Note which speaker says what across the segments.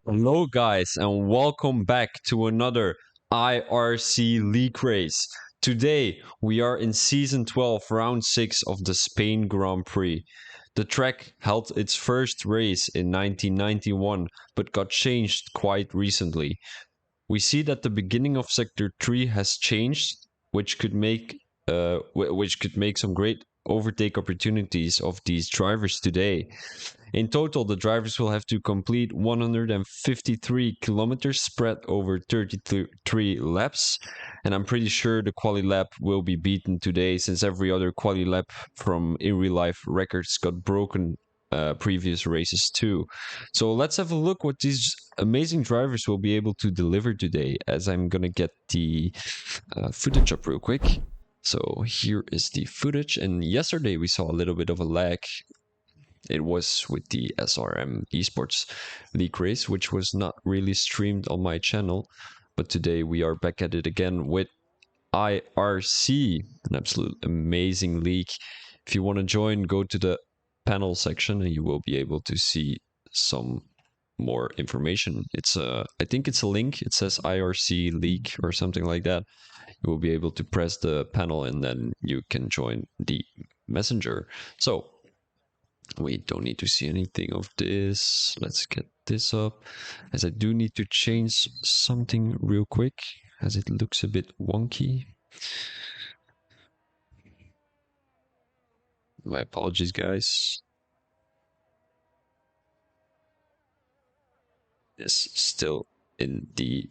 Speaker 1: Hello, guys, and welcome back to another IRC League race. Today, we are in Season 12, Round 6 of the Spain Grand Prix. The track held its first race in 1991 but got changed quite recently. We see that the beginning of Sector 3 has changed, which could make some great overtake opportunities of these drivers today. In total, the drivers will have to complete 153 kilometers spread over 33 laps, and I'm pretty sure the quali lap will be beaten today since every other quali lap from in real life records got broken previous races too. So let's have a look what these amazing drivers will be able to deliver today, as I'm gonna get the footage up real quick. So here is the footage, and yesterday we saw a little bit of a lag. It was with the SRM Esports League race, which was not really streamed on my channel. But today we are back at it again with IRC, an absolute amazing league. If you want to join, go to the panel section and you will be able to see some more information. I think it's a link. It says IRC League or something like that. You will be able to press the panel and then you can join the messenger. So we don't need to see anything of this. Let's get this up, as I do need to change something real quick as it looks a bit wonky. My apologies, guys. This is still in the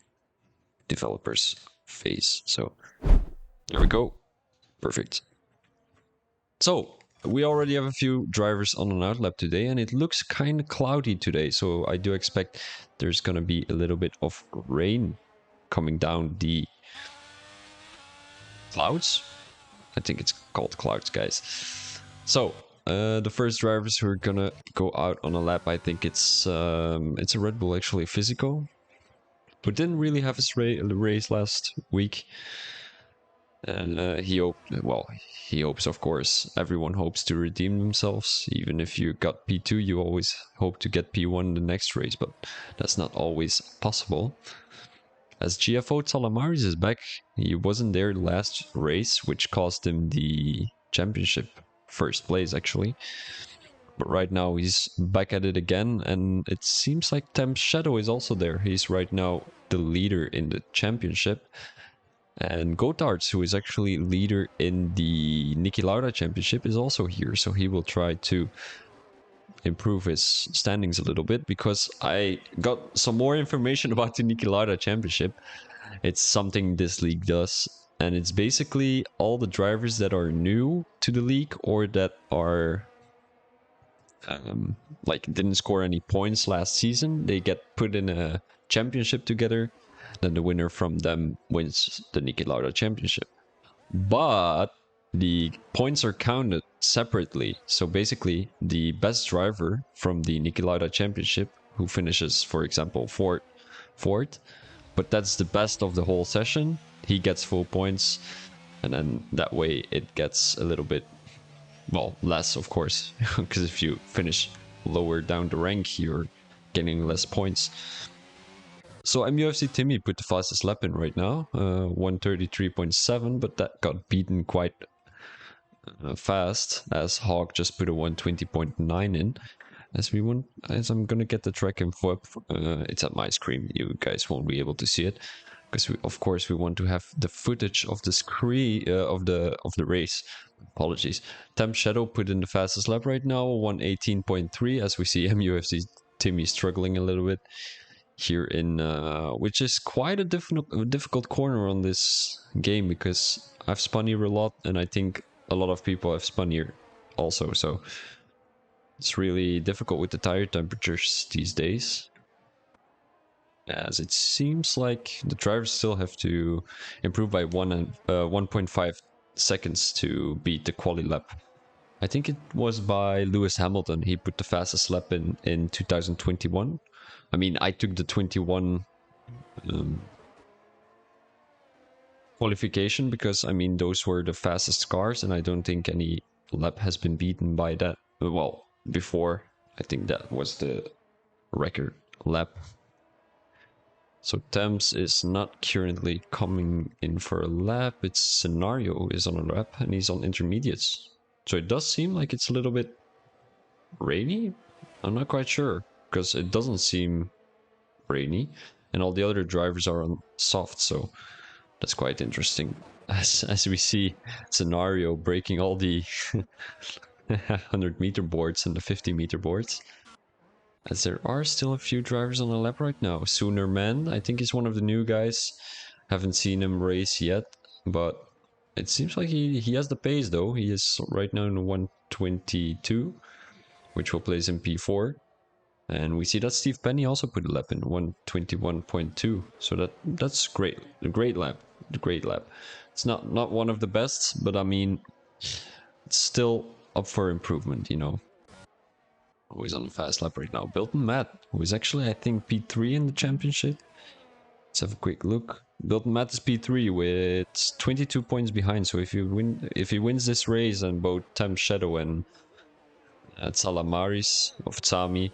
Speaker 1: developers phase. So there we go. Perfect. So we already have a few drivers on an outlap today, and it looks kind of cloudy today. So I do expect there's going to be a little bit of rain coming down the clouds. I think it's called clouds, guys. So the first drivers who are gonna go out on a lap, I think it's a Red Bull, actually, Physico, who didn't really have his race last week. And he hopes, of course, everyone hopes to redeem themselves. Even if you got P2, you always hope to get P1 the next race, but that's not always possible. As GFO Talamares is back, he wasn't there last race, which cost him the championship first place, actually. But right now he's back at it again, and it seems like Thames Shadow is also there. He's right now the leader in the championship. And Gotards, who is actually leader in the Niki Lauda championship, is also here. So he will try to improve his standings a little bit, because I got some more information about the Niki Lauda championship. It's something this league does, and it's basically all the drivers that are new to the league or that are like didn't score any points last season. They get put in a championship together, then the winner from them wins the Niki Lauda championship. But the points are counted separately. So basically, the best driver from the Niki Lauda championship, who finishes, for example, fourth, but that's the best of the whole session, he gets full points. And then that way it gets a little bit, well, less, of course, because if you finish lower down the rank, you're getting less points. So MUFC Timmy put the fastest lap in right now, 133.7, but that got beaten quite fast, as Hawk just put a 120.9 in. As I'm gonna get the track info up, it's at my screen. You guys won't be able to see it, because of course we want to have the footage of the screen of the race. Apologies. Thames Shadow put in the fastest lap right now, 118.3, as we see MUFC Timmy struggling a little bit here in which is quite a difficult corner on this game, because I've spun here a lot, and I think a lot of people have spun here also, so it's really difficult with the tire temperatures these days, as it seems like the drivers still have to improve by 1.5 seconds to beat the quali lap. I think it was by Lewis Hamilton. He put the fastest lap in 2021. I mean, I took the 21 qualification, because, I mean, those were the fastest cars, and I don't think any lap has been beaten by that. Well, before, I think that was the record lap. So Thames is not currently coming in for a lap. It's Scenario is on a lap, and he's on intermediates. So it does seem like it's a little bit rainy. I'm not quite sure, because it doesn't seem rainy, and all the other drivers are on soft, so that's quite interesting. As we see Scenario breaking all the 100-meter boards and the 50-meter boards, as there are still a few drivers on the lap right now. Sooner Man, I think, is one of the new guys. Haven't seen him race yet, but it seems like he has the pace, though. He is right now in 122, which will place him P4. And we see that Steve Penny also put a lap in 121.2, so that's great, a great lap. a great lap. It's not one of the best, but I mean, it's still up for improvement, you know. Who is on a fast lap right now? Bilton Matt, who is actually, I think, P3 in the championship. Let's have a quick look. Bilton Matt is P3 with 22 points behind. So if he wins this race and both Tem Shadow and Salamaris of Tsami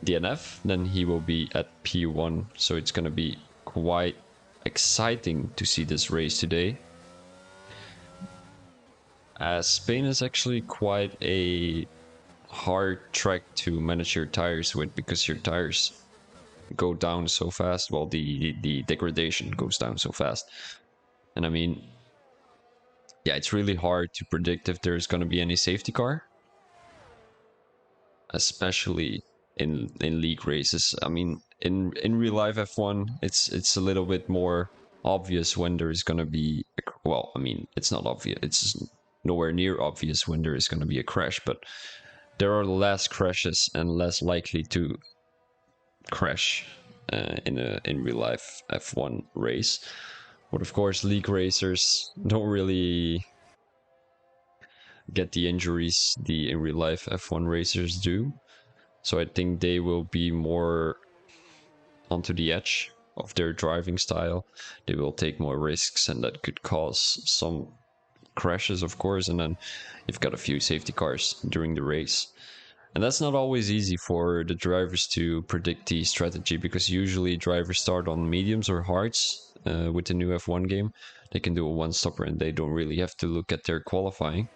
Speaker 1: DNF, then he will be at P1. So it's gonna be quite exciting to see this race today. As Spain is actually quite a hard track to manage your tires with, because your tires go down so fast. Well, the degradation goes down so fast. And I mean, yeah, it's really hard to predict if there's going to be any safety car, especially in league races. I mean, in real life F1, it's a little bit more obvious when there is going to be, well, I mean, it's not obvious, it's nowhere near obvious when there is going to be a crash, but there are less crashes and less likely to crash in real life F1 race. But of course, league racers don't really get the injuries the in real life F1 racers do. So I think they will be more onto the edge of their driving style. They will take more risks, and that could cause some crashes, of course. And then you've got a few safety cars during the race. And that's not always easy for the drivers to predict the strategy, because usually drivers start on mediums or hards with the new F1 game. They can do a one-stopper and they don't really have to look at their qualifying.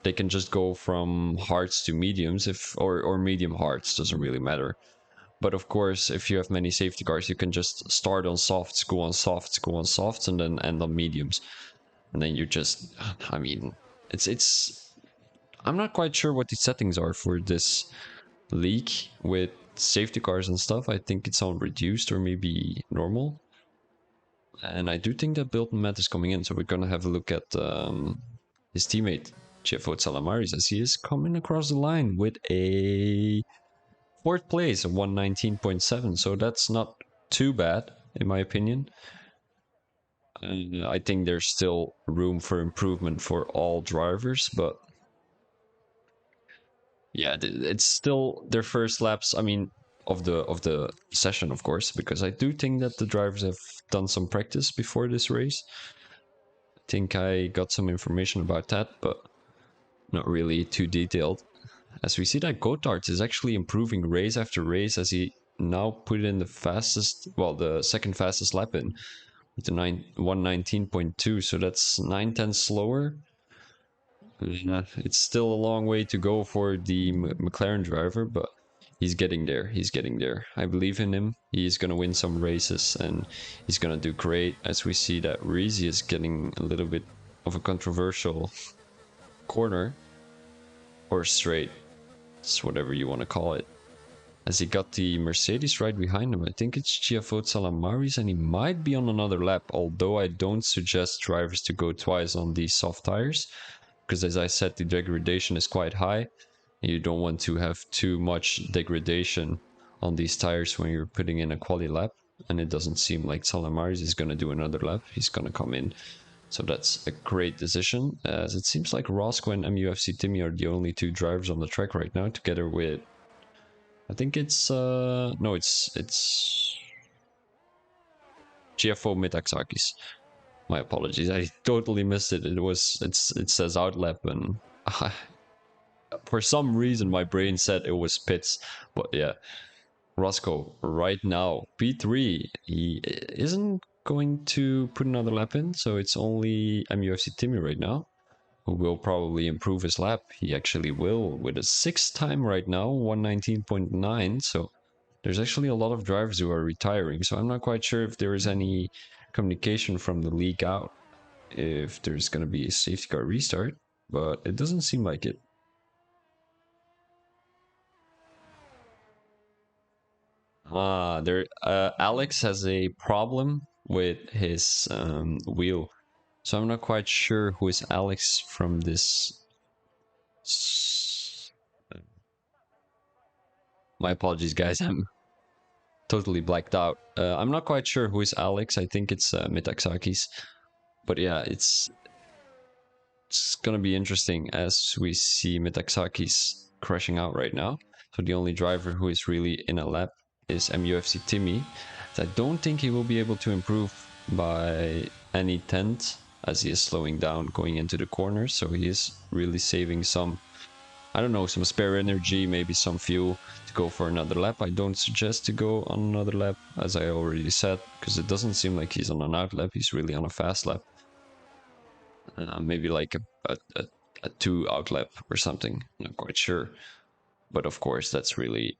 Speaker 1: They can just go from hards to mediums, or medium hards, doesn't really matter. But of course, if you have many safety cars, you can just start on softs, go on softs, go on softs, and then end on mediums. And then you just, I mean, it's I'm not quite sure what the settings are for this league with safety cars and stuff. I think it's on reduced or maybe normal. And I do think that Bilton Matt is coming in, so we're gonna have a look at his teammate Jeffo Salamaris, as he is coming across the line with a fourth place of 119.7. So that's not too bad, in my opinion. I think there's still room for improvement for all drivers, but yeah, it's still their first laps. I mean, of the session, of course, because I do think that the drivers have done some practice before this race. I think I got some information about that, but not really too detailed. As we see that Gotthard is actually improving race after race, as he now put in the fastest, well, the second fastest lap in with the 119.2, so that's 9 tenths slower. It's still a long way to go for the McLaren driver, but he's getting there. He's getting there. I believe in him. He's going to win some races and he's going to do great. As we see that Risi is getting a little bit of a controversial corner, or straight. It's whatever you want to call it. As he got the Mercedes right behind him. I think it's Giafot Salamaris, and he might be on another lap, although I don't suggest drivers to go twice on these soft tires, because as I said, the degradation is quite high. You don't want to have too much degradation on these tires when you're putting in a quali lap, and it doesn't seem like Salamaris is going to do another lap. He's going to come in. So that's a great decision, as it seems like Roscoe and MUFC Timmy are the only two drivers on the track right now, together with, I think it's no, it's GFO Metaxakis. My apologies, I totally missed it. It says outlap, and for some reason my brain said it was pits. But yeah, Roscoe right now P3. He isn't going to put another lap in, so it's only MUFC Timmy right now who will probably improve his lap. He actually will, with a 6th time right now, 119.9. So there's actually a lot of drivers who are retiring, so I'm not quite sure if there is any communication from the league out if there's going to be a safety car restart, but it doesn't seem like it. Alex has a problem with his wheel, so I'm not quite sure who is Alex from this. My apologies, guys. I'm totally blacked out. I'm not quite sure who is Alex. I think it's Metaxakis. But yeah, it's gonna be interesting as we see Metaxakis crashing out right now. So the only driver who is really in a lap is MUFC Timmy. I don't think he will be able to improve by any tenth as he is slowing down going into the corner. So he is really saving some, I don't know, some spare energy, maybe some fuel to go for another lap. I don't suggest to go on another lap, as I already said, because it doesn't seem like he's on an out lap. He's really on a fast lap. Maybe like a 2 out lap or something. Not quite sure. But of course, that's really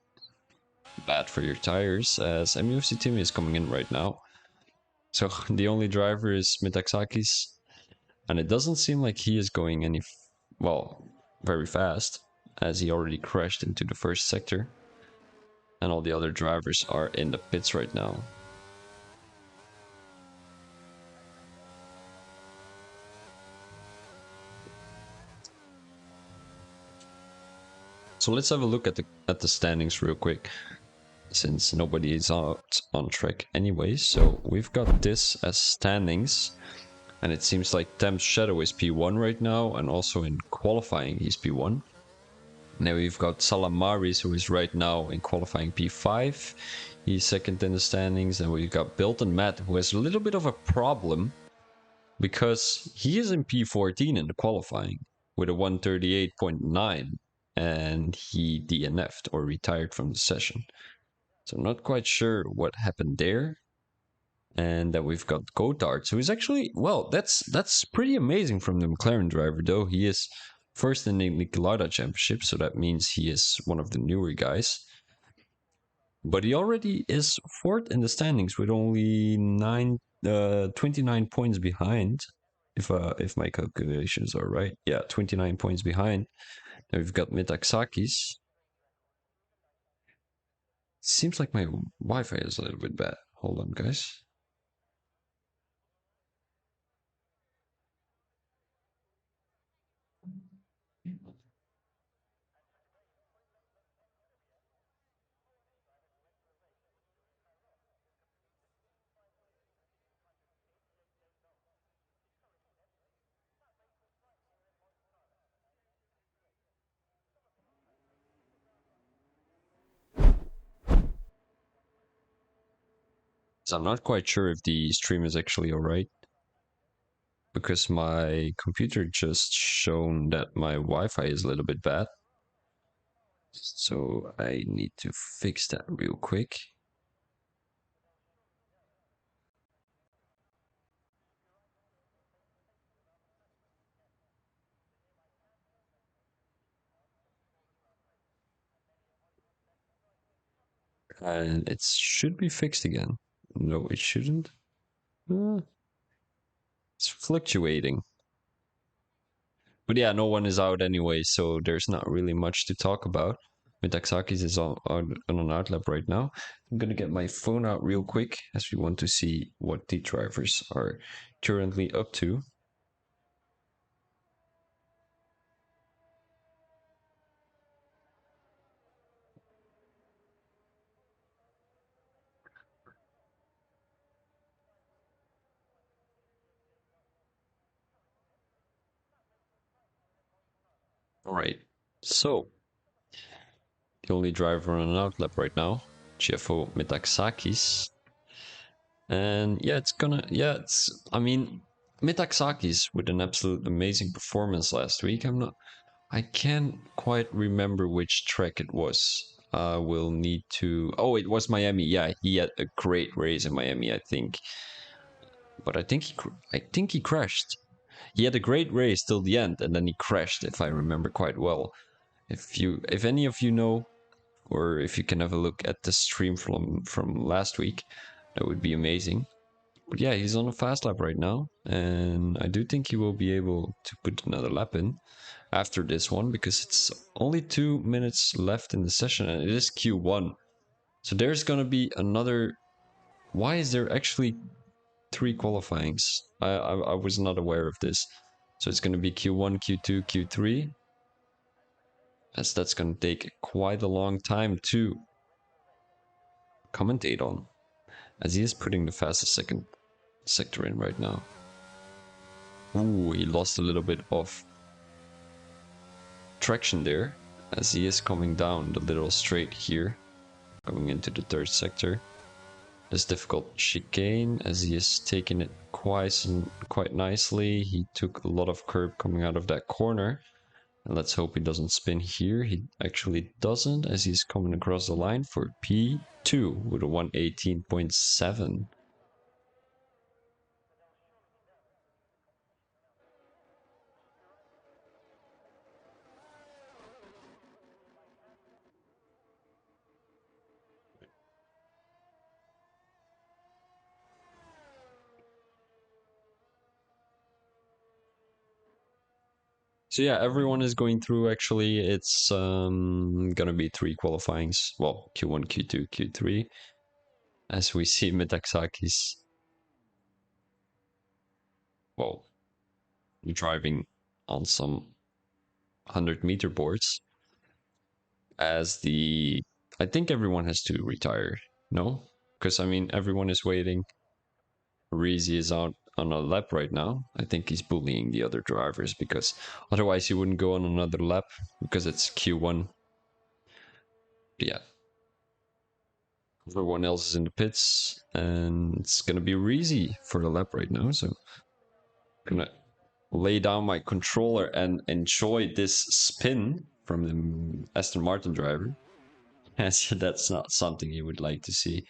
Speaker 1: bad for your tires, as MUFC Team is coming in right now. So the only driver is Metaxakis, and it doesn't seem like he is going any, well, very fast, as he already crashed into the first sector. And all the other drivers are in the pits right now. So let's have a look at the standings real quick, since nobody is out on track anyway. So we've got this as standings, and it seems like Thames Shadow is P1 right now, and also in qualifying he's P1. Now we've got Salamaris, who is right now in qualifying P5. He's second in the standings, and we've got Bilton Matt, who has a little bit of a problem because he is in P14 in the qualifying with a 138.9, and he DNF'd or retired from the session. So I'm not quite sure what happened there. And then we've got Gotthard, who is actually, well, that's pretty amazing from the McLaren driver, though. He is first in the Niki Lauda Championship, so that means he is one of the newer guys. But he already is fourth in the standings with only 29 points behind, if my calculations are right. Yeah, 29 points behind. Then we've got Metaxakis. Seems like my Wi-Fi is a little bit bad. Hold on, guys. So I'm not quite sure if the stream is actually alright, because my computer just shown that my Wi-Fi is a little bit bad. So I need to fix that real quick. And it should be fixed again. No, it shouldn't. It's fluctuating. But yeah, no one is out anyway, so there's not really much to talk about. Metaxakis is on an outlap right now. I'm gonna get my phone out real quick as we want to see what the drivers are currently up to. All right, so the only driver on an outlap right now, Chefo Metaxakis. And yeah, I mean, Metaxakis with an absolute amazing performance last week. I can't quite remember which track it was. We'll need to, oh, it was Miami. Yeah, he had a great race in Miami, I think. But I think he crashed. He had a great race till the end, and then he crashed, if I remember quite well. If any of you know, or if you can have a look at the stream from last week, that would be amazing. But yeah, he's on a fast lap right now, and I do think he will be able to put another lap in after this one, because it's only 2 minutes left in the session, and it is Q1. So there's gonna be another. Why is there actually 3 qualifyings? I was not aware of this. So it's gonna be Q1, Q2, Q3, as that's gonna take quite a long time too. commentate on, as he is putting the fastest second sector in right now. Ooh, he lost a little bit of traction there, as he is coming down the little straight here, going into the third sector. This difficult chicane, as he is taking it quite nicely. He took a lot of curb coming out of that corner. And let's hope he doesn't spin here. He actually doesn't, as he's coming across the line for P2 with a 118.7. So yeah, everyone is going through. Actually, it's gonna be 3 qualifyings. Well, Q1, Q2, Q3. As we see Metaxakis, well, driving on some 100-meter boards. As the, I think everyone has to retire. No, because I mean everyone is waiting. Reezy is out on a lap right now. I think he's bullying the other drivers because otherwise he wouldn't go on another lap because it's Q1. But yeah. Everyone else is in the pits and it's gonna be Reezy for the lap right now. So I'm gonna lay down my controller and enjoy this spin from the Aston Martin driver. As that's not something you would like to see.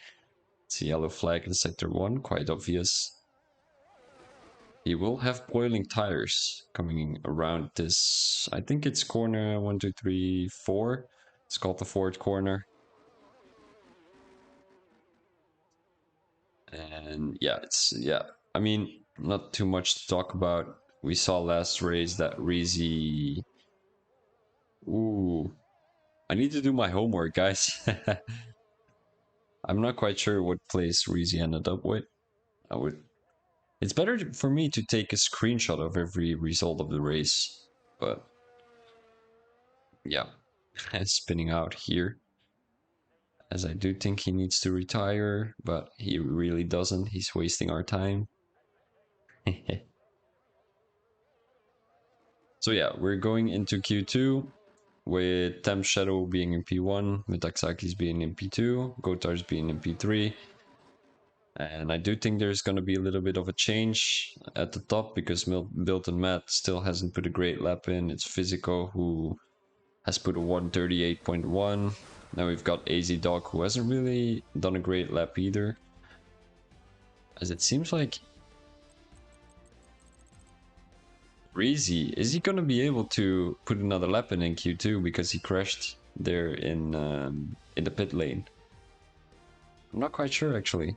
Speaker 1: It's a yellow flag in sector 1, quite obvious. He will have boiling tires coming around this. I think it's corner 1, 2, 3, 4. It's called the fourth corner. And yeah, I mean, not too much to talk about. We saw last race that Reezy. Ooh, I need to do my homework, guys. I'm not quite sure what place Reezy ended up with. I would. It's better for me to take a screenshot of every result of the race, but yeah, spinning out here. As I do think he needs to retire, but he really doesn't. He's wasting our time. So yeah, we're going into Q2 with Temp Shadow being in P1, Metaxakis being in P2, Gotars being in P3. And I do think there's going to be a little bit of a change at the top because Milton Matt still hasn't put a great lap in. It's Physico who has put a 138.1. Now we've got AZ Dog who hasn't really done a great lap either. As it seems like Reezy, is he going to be able to put another lap in Q2 because he crashed there in the pit lane? I'm not quite sure actually.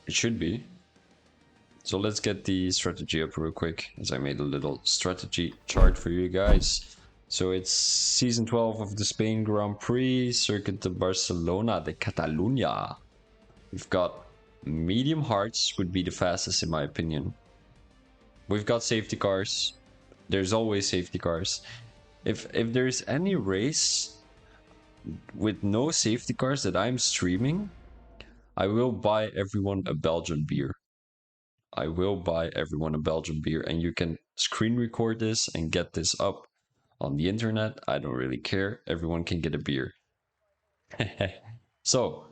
Speaker 1: It should be. So let's get the strategy up real quick, as I made a little strategy chart for you guys. So it's season 12 of the Spain Grand Prix, Circuit de Barcelona de Catalunya. We've got medium hearts would be the fastest in my opinion. We've got safety cars. There's always safety cars. If there's any race with no safety cars that I'm streaming, I will buy everyone a Belgian beer. I will buy everyone a Belgian beer, and you can screen record this and get this up on the internet. I don't really care. Everyone can get a beer. So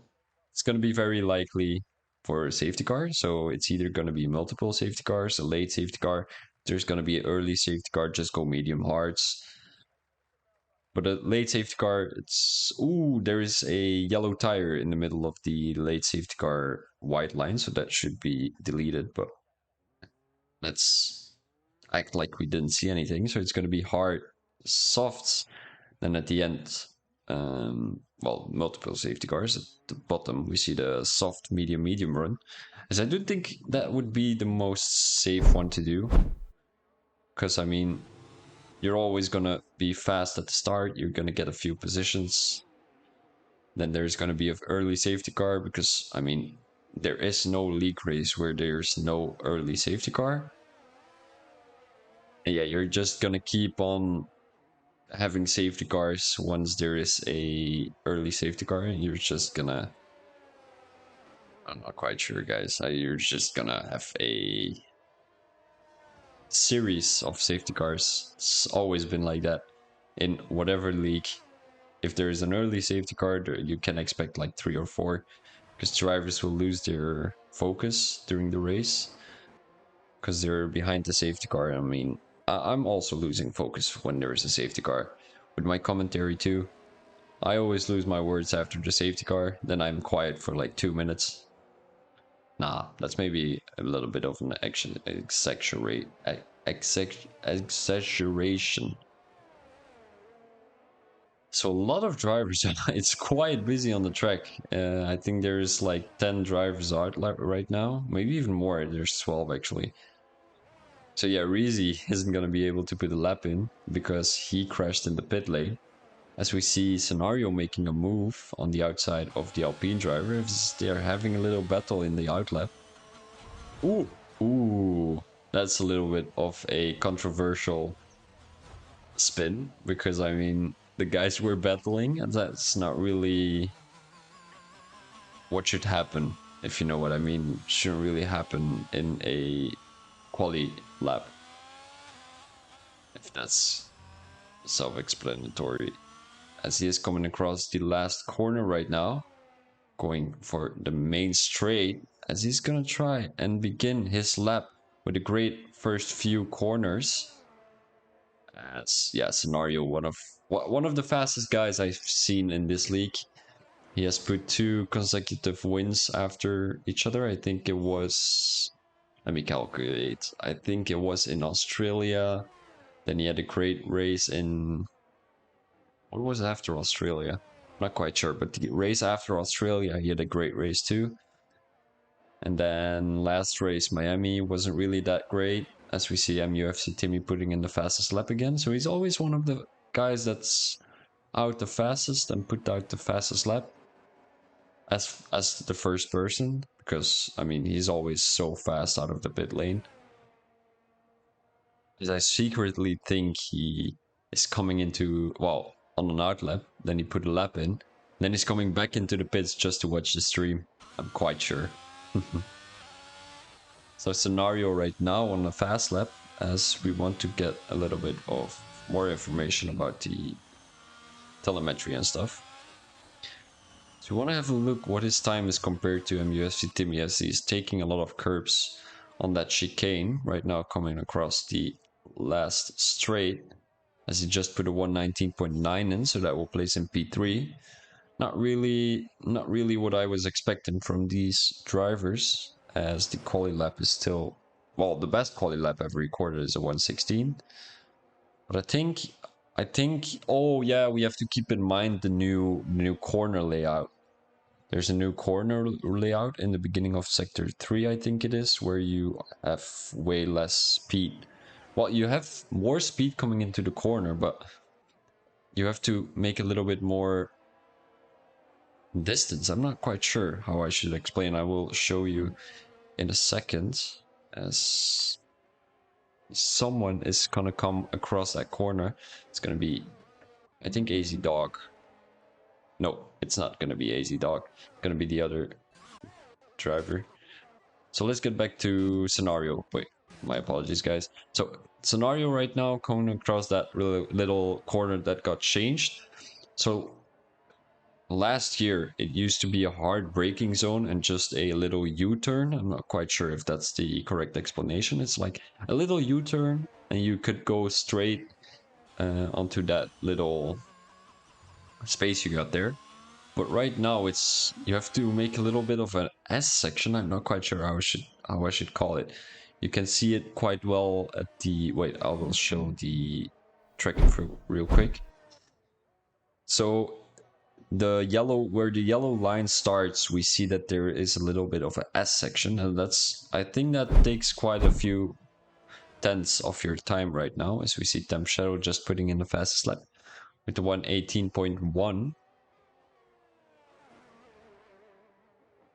Speaker 1: it's going to be very likely for a safety car. So it's either going to be multiple safety cars, a late safety car. There's going to be an early safety car. Just go medium hards. But a late safety car, it's ooh, there is a yellow tire in the middle of the late safety car white line, so that should be deleted. But let's act like we didn't see anything. So it's going to be hard softs. Then at the end, well, multiple safety cars. At the bottom, we see the soft, medium run. As I do think that would be the most safe one to do. Because, I mean, you're always going to be fast at the start. You're going to get a few positions. Then there's going to be an early safety car because, I mean, there is no league race where there's no early safety car. And yeah, you're just going to keep on having safety cars once there is a early safety car. You're just gonna, I'm not quite sure, guys. You're just gonna have a series of safety cars. It's always been like that in whatever league. If there is an early safety car, you can expect like 3 or 4, because drivers will lose their focus during the race because they're behind the safety car. I mean, I'm also losing focus when there is a safety car. With my commentary too, I always lose my words after the safety car, then I'm quiet for like 2 minutes. Nah, that's maybe a little bit of an exaggeration. So a lot of drivers, it's quite busy on the track. I think there's like 10 drivers out right now, maybe even more. There's 12 actually. So yeah, Reezy isn't going to be able to put a lap in because he crashed in the pit lane. As we see Scenario making a move on the outside of the Alpine driver, they're having a little battle in the outlap. Ooh, ooh, that's a little bit of a controversial spin, because I mean, the guys were battling, and that's not really what should happen, if you know what I mean. It shouldn't really happen in a quali lap, if that's self-explanatory. As he is coming across the last corner right now, going for the main straight, as he's gonna try and begin his lap with a great first few corners. As yeah, Scenario, one of the fastest guys I've seen in this league. He has put 2 consecutive wins after each other. I think it was, let me calculate. I think it was in Australia. Then he had a great race in, what was after Australia? Not quite sure, but the race after Australia, he had a great race too. And then last race, Miami, wasn't really that great, as we see MUFC Timmy putting in the fastest lap again. So he's always one of the guys that's out the fastest and put out the fastest lap as the first person, because I mean, he's always so fast out of the pit lane. Because I secretly think he is coming into, well, on an out lap, then he put a lap in, then he's coming back into the pits just to watch the stream. I'm quite sure. So Scenario right now on a fast lap, as we want to get a little bit of more information about the telemetry and stuff. So we want to have a look what his time is compared to MUFC Timmy, as he's taking a lot of curbs on that chicane right now, coming across the last straight, as he just put a 119.9 in, so that will place him P3. Not really what I was expecting from these drivers, as the quali lap is still, well, the best quali lap ever recorded is a 116. But I think, oh yeah, we have to keep in mind the new corner layout. There's a new corner layout in the beginning of sector 3, I think it is, where you have way less speed. Well, you have more speed coming into the corner, but you have to make a little bit more distance. I'm not quite sure how I should explain. I will show you in a second, as someone is gonna come across that corner. It's gonna be, I think, AZ Dog. No, it's not gonna be AZ Dog. It's gonna be the other driver. So let's get back to Scenario. Wait, my apologies, guys. So Scenario right now coming across that little corner that got changed. So last year it used to be a hard braking zone and just a little U-turn. I'm not quite sure if that's the correct explanation. It's like a little U-turn and you could go straight onto that little space you got there. But right now it's, you have to make a little bit of an S section. I'm not quite sure how I should call it. You can see it quite well at the, wait, I will show the tracking real quick. So the yellow, where the yellow line starts, we see that there is a little bit of an S section, and that's, I think that takes quite a few tenths of your time right now, as we see Temp Shadow just putting in the fastest lap with the 118.1.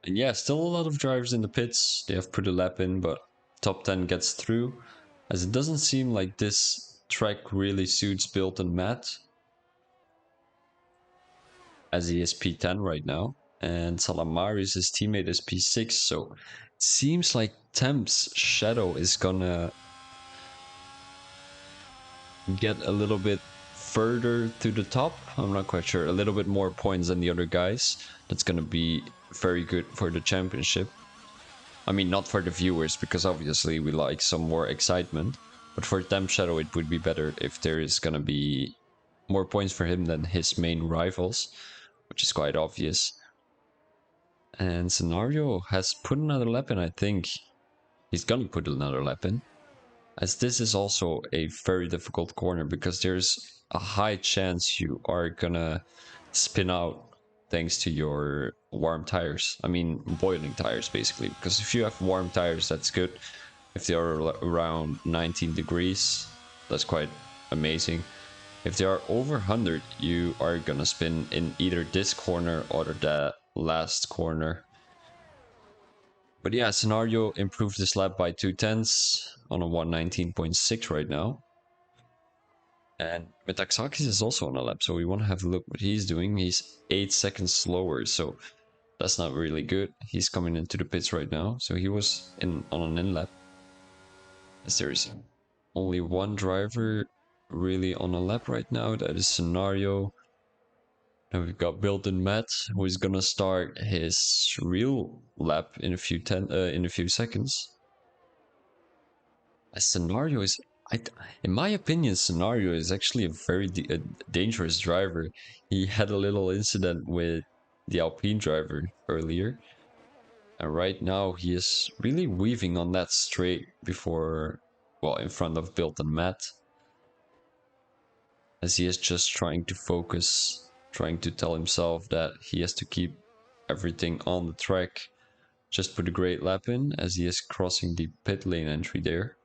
Speaker 1: And yeah, still a lot of drivers in the pits. They have put a lap in, but top 10 gets through, as it doesn't seem like this track really suits Built and Matt. as he is P10 right now, and Salamarius, his teammate, is P6. So it seems like Temp's Shadow is gonna get a little bit further to the top. I'm not quite sure. A little bit more points than the other guys. That's gonna be very good for the championship. I mean, not for the viewers, because obviously we like some more excitement. But for Temp Shadow, it would be better if there is gonna be more points for him than his main rivals, which is quite obvious. And Scenario has put another lap in, I think. He's gonna put another lap in. As this is also a very difficult corner because there's a high chance you are gonna spin out thanks to your warm tires. I mean, boiling tires basically, because if you have warm tires, that's good. If they are around 19 degrees, that's quite amazing. If they are over 100, you are gonna spin in either this corner or that last corner. But yeah, Scenario improved this lap by 2/10 on a 119.6 right now. And Metaxakis is also on a lap, so we want to have a look what he's doing. He's 8 seconds slower, so that's not really good. He's coming into the pits right now, so he was on an in lap. As there's only one driver really on a lap right now, that is Scenario. And we've got Built-in Matt, who is gonna start his real lap in a few seconds. A Scenario is, in my opinion, Scenario is actually a very dangerous driver. He had a little incident with the Alpine driver earlier, and right now he is really weaving on that straight before, well, in front of Built-in Matt, as he is just trying to focus, trying to tell himself that he has to keep everything on the track. Just put a great lap in as he is crossing the pit lane entry there.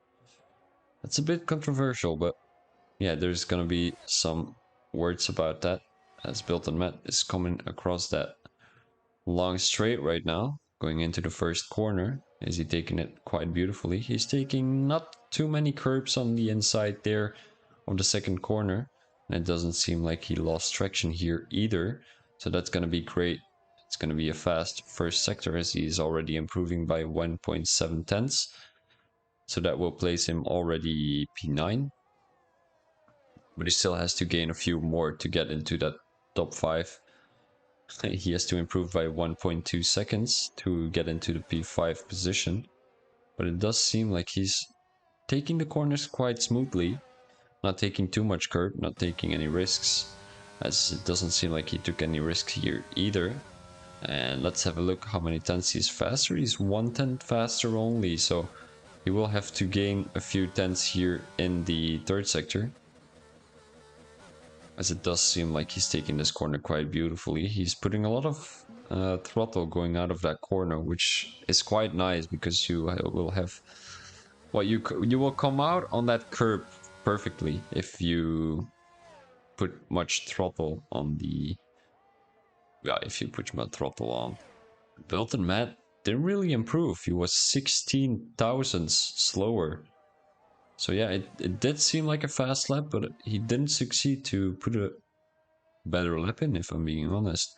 Speaker 1: That's a bit controversial, but yeah, there's gonna be some words about that, as Built-in Matt is coming across that long straight right now, going into the first corner. Is he taking it quite beautifully? He's taking not too many curbs on the inside there of the second corner, and it doesn't seem like he lost traction here either, so that's gonna be great. It's gonna be a fast first sector as he's already improving by 1.7 tenths, so that will place him already P9. But he still has to gain a few more to get into that top 5. He has to improve by 1.2 seconds to get into the P5 position. But it does seem like he's taking the corners quite smoothly, not taking too much curb, not taking any risks, as it doesn't seem like he took any risks here either. And let's have a look how many tenths he's faster. He's 1/10 faster only, so he will have to gain a few tenths here in the third sector, as it does seem like he's taking this corner quite beautifully. He's putting a lot of throttle going out of that corner, which is quite nice because you will have, well, you will come out on that curb perfectly if you put much throttle on the, yeah, if you put much throttle on. Built-in Matt didn't really improve. He was 16 thousandths slower. So yeah, it did seem like a fast lap, but he didn't succeed to put a better lap in, if I'm being honest.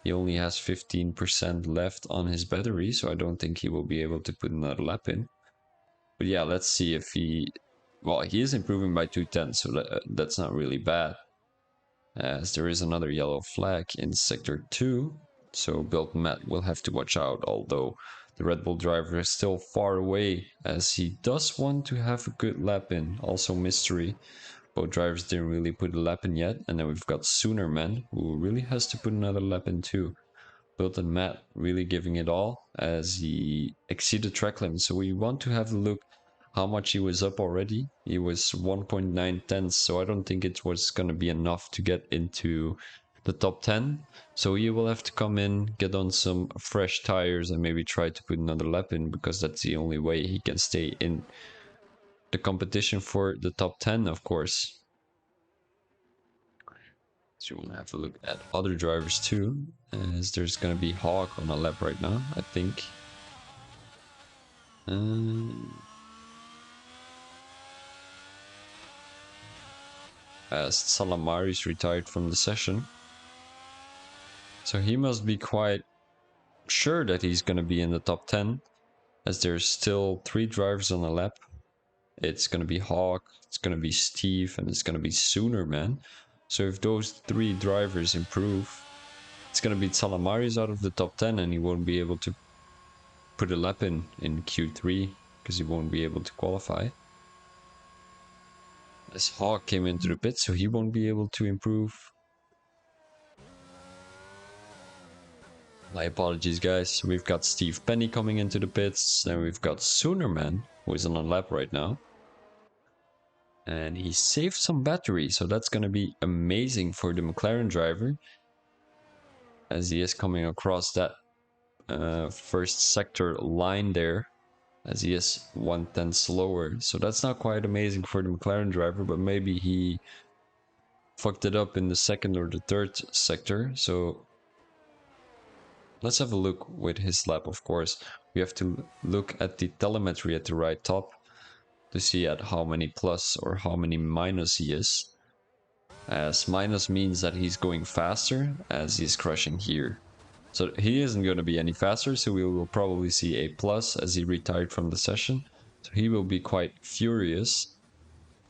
Speaker 1: He only has 15% left on his battery, so I don't think he will be able to put another lap in. But yeah, let's see if he... Well, he is improving by 2/10, so that's not really bad. As there is another yellow flag in Sector 2, so Built-in Matt will have to watch out, although the Red Bull driver is still far away, as he does want to have a good lap in. Also Mystery. Both drivers didn't really put a lap in yet, and then we've got Soonerman, who really has to put another lap in too. Built-in Matt really giving it all as he exceeded track limit, so we want to have a look how much he was up already. He was 1.9 tenths, so I don't think it was going to be enough to get into the top 10. So he will have to come in, get on some fresh tires, and maybe try to put another lap in, because that's the only way he can stay in the competition for the top 10, of course. So you want to have a look at other drivers too, as there's going to be Hawk on a lap right now, I think. As Salamari is retired from the session. So he must be quite sure that he's going to be in the top 10, as there's still 3 drivers on the lap. It's going to be Hawk, it's going to be Steve, and it's going to be Sooner, man. So if those 3 drivers improve, it's going to be Salamari's out of the top 10, and he won't be able to put a lap in Q3 because he won't be able to qualify. As Hawk came into the pit, so he won't be able to improve. My apologies, guys. We've got Steve Penny coming into the pits. Then we've got Soonerman, who is on a lap right now. And he saved some battery, so that's going to be amazing for the McLaren driver, as he is coming across that first sector line there, as he is 1/10 slower. So that's not quite amazing for the McLaren driver, but maybe he fucked it up in the second or the third sector. So let's have a look with his lap, of course. We have to look at the telemetry at the right top to see at how many plus or how many minus he is. As minus means that he's going faster, as he's crushing here. So he isn't going to be any faster, so we will probably see a plus as he retired from the session. So he will be quite furious,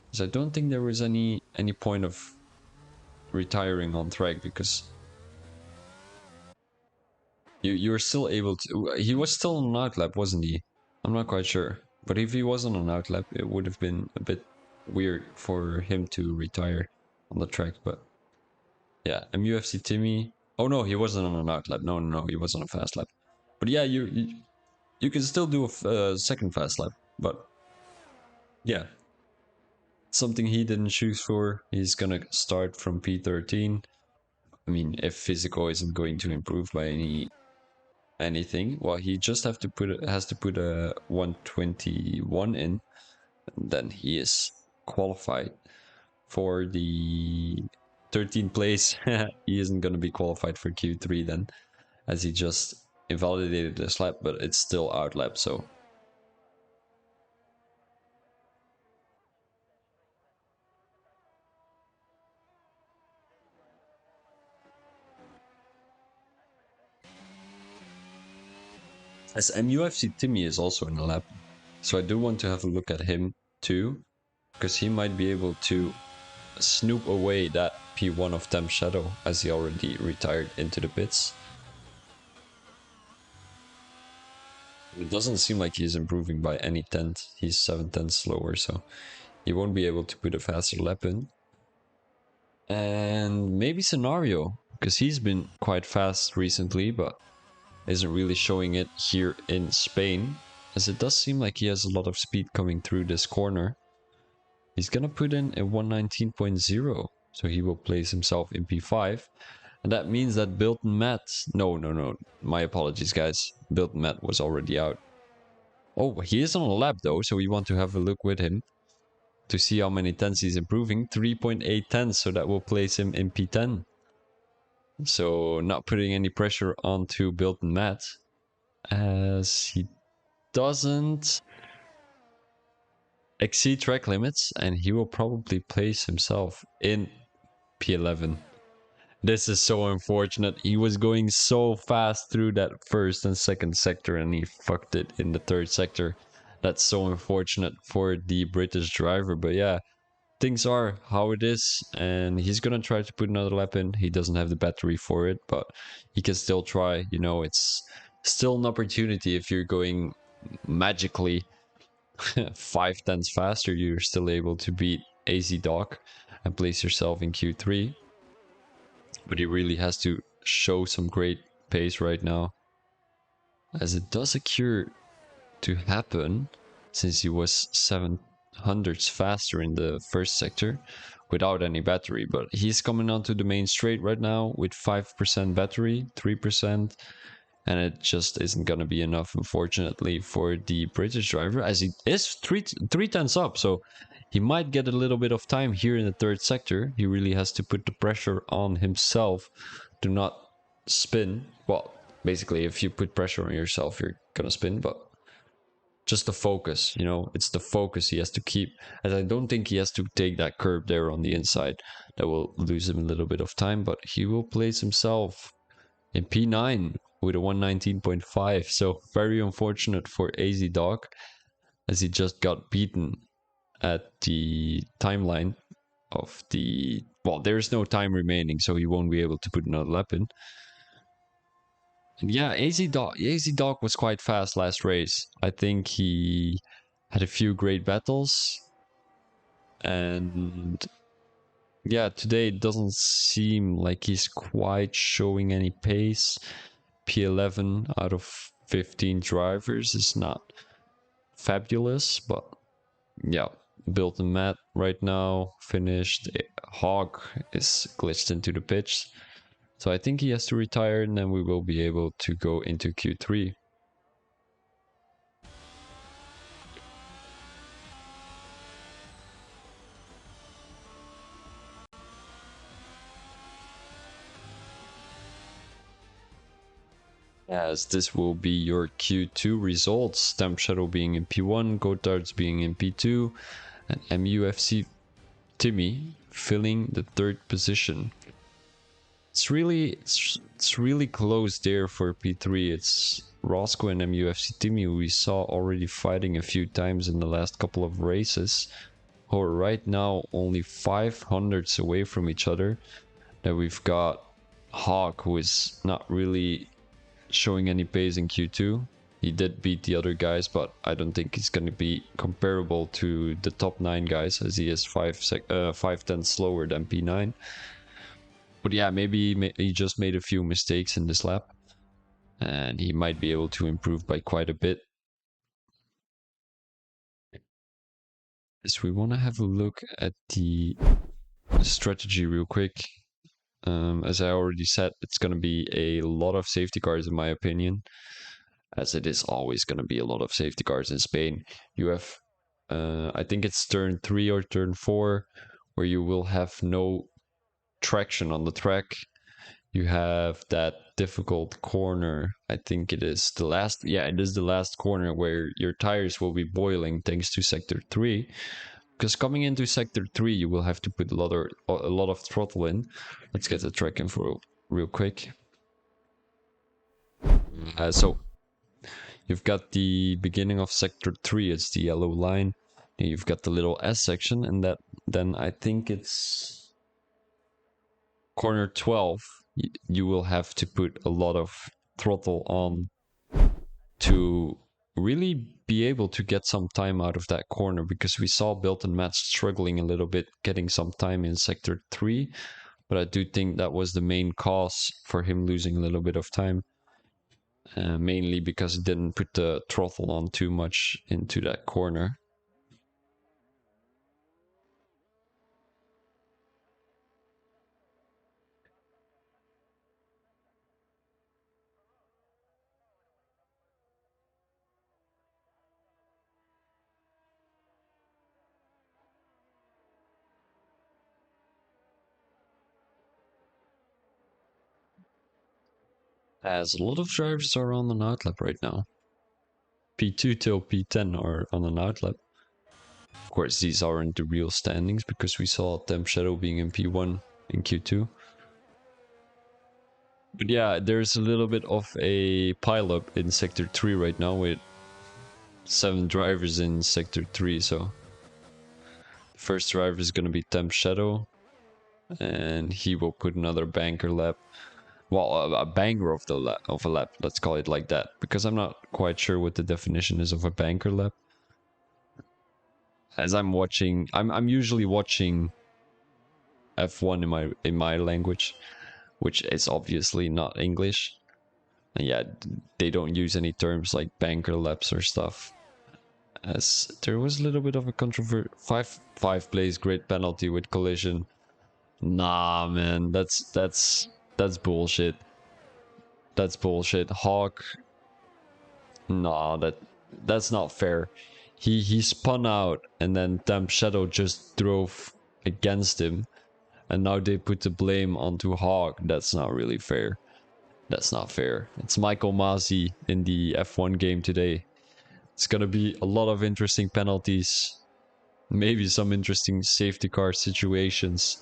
Speaker 1: because I don't think there was any point of retiring on track, because you're still able to... He was still on an outlap, wasn't he? I'm not quite sure. But if he was on an outlap, it would have been a bit weird for him to retire on the track. But yeah, MUFC Timmy... Oh no, he wasn't on an outlap. No, he was on a fast lap. But yeah, you can still do a second fast lap. But yeah, something he didn't choose for. He's gonna start from P13. I mean, if physical isn't going to improve by anything, well, he just has to put a 121 in, and then he is qualified for the 13th place. He isn't going to be qualified for Q3 then, as he just invalidated his lap, but it's still out lap, so as MUFC Timmy is also in the lap, so I do want to have a look at him too, because he might be able to snoop away that P1 of Temp Shadow, as he already retired into the pits. It doesn't seem like he's improving by any tenth. He's 7/10 slower, so he won't be able to put a faster lap in. And maybe Scenario, because he's been quite fast recently, but isn't really showing it here in Spain, as it does seem like he has a lot of speed coming through this corner. He's gonna put in a 119.0, so he will place himself in P5. And that means that Bilton Matt... No. My apologies, guys. Bilton Matt was already out. Oh, he is on a lap, though, so we want to have a look with him to see how many tenths he's improving. 3.8 tenths, so that will place him in P10. So not putting any pressure onto Bilton Matt, as he doesn't exceed track limits, and he will probably place himself in P11. This is so unfortunate. He was going so fast through that first and second sector, and he fucked it in the third sector. That's so unfortunate for the British driver, but yeah, things are how it is, and he's gonna try to put another lap in. He doesn't have the battery for it, but he can still try. You know, it's still an opportunity. If you're going magically 5 tenths faster, you're still able to beat AZ Doc and place yourself in Q3. But he really has to show some great pace right now, as it does occur to happen, since he was 700ths faster in the first sector without any battery. But he's coming onto the main straight right now with 5% battery, 3%, and it just isn't going to be enough, unfortunately, for the British driver, as he is three tenths up. So he might get a little bit of time here in the third sector. He really has to put the pressure on himself to not spin. Well, basically, if you put pressure on yourself, you're gonna spin, but just the focus, you know, it's the focus he has to keep, as I don't think he has to take that curb there on the inside. That will lose him a little bit of time, but he will place himself in P9 with a 119.5. So very unfortunate for AZ Dog, as he just got beaten at the timeline of the... Well, there's no time remaining, so he won't be able to put another lap in. And yeah, AZ Dog was quite fast last race. I think he had a few great battles. And yeah, today it doesn't seem like he's quite showing any pace. P11 out of 15 drivers is not fabulous, but yeah, built and Matt right now finished. Hog is glitched into the pitch, so I think he has to retire, and then we will be able to go into Q3. As this will be your Q2 results, Temp Shadow being in P1, Gotards being in P2, and MUFC Timmy filling the third position. It's really close there for P3. It's Roscoe and MUFC Timmy, who we saw already fighting a few times in the last couple of races, who are right now only 500s away from each other. Then we've got Hawk, who is not really showing any pace in Q2. He did beat the other guys, but I don't think he's going to be comparable to the top 9 guys, as he is 5 tenths slower than P9. But yeah, maybe he just made a few mistakes in this lap, and he might be able to improve by quite a bit. So we want to have a look at the strategy real quick. As I already said, it's going to be a lot of safety cars in my opinion, as it is always going to be a lot of safety cars in Spain. You have, I think it's turn 3 or turn 4, where you will have no traction on the track. You have that difficult corner. I think it is the last, yeah, it is the last corner where your tires will be boiling thanks to sector 3. Because coming into sector 3, you will have to put a lot of throttle in. Let's get the track info real quick. So you've got the beginning of sector 3, it's the yellow line. And you've got the little S section, and that then I think it's corner 12. You will have to put a lot of throttle on to really be able to get some time out of that corner, because we saw Built and Matt struggling a little bit getting some time in sector 3, but I do think that was the main cause for him losing a little bit of time, mainly because he didn't put the throttle on too much into that corner. As a lot of drivers are on an outlap right now. P2 till P10 are on an outlap. Of course, these aren't the real standings, because we saw Temp Shadow being in P1 in Q2. But yeah, there's a little bit of a pileup in sector 3 right now, with 7 drivers in sector 3. So the first driver is going to be Temp Shadow, and he will put another banker lap. Well, a banger of a lap, let's call it like that, because I'm not quite sure what the definition is of a banker lap. As I'm watching, I'm usually watching F1 in my language, which is obviously not English. And yeah, they don't use any terms like banker laps or stuff. As there was a little bit of a controversy. 5 plays grid penalty with collision. Nah, man, that's bullshit. That's bullshit. Hawk. Nah, that's not fair. He spun out, and then Temp Shadow just drove against him, and now they put the blame onto Hawk. That's not really fair. That's not fair. It's Michael Masi in the F1 game today. It's gonna be a lot of interesting penalties, maybe some interesting safety car situations.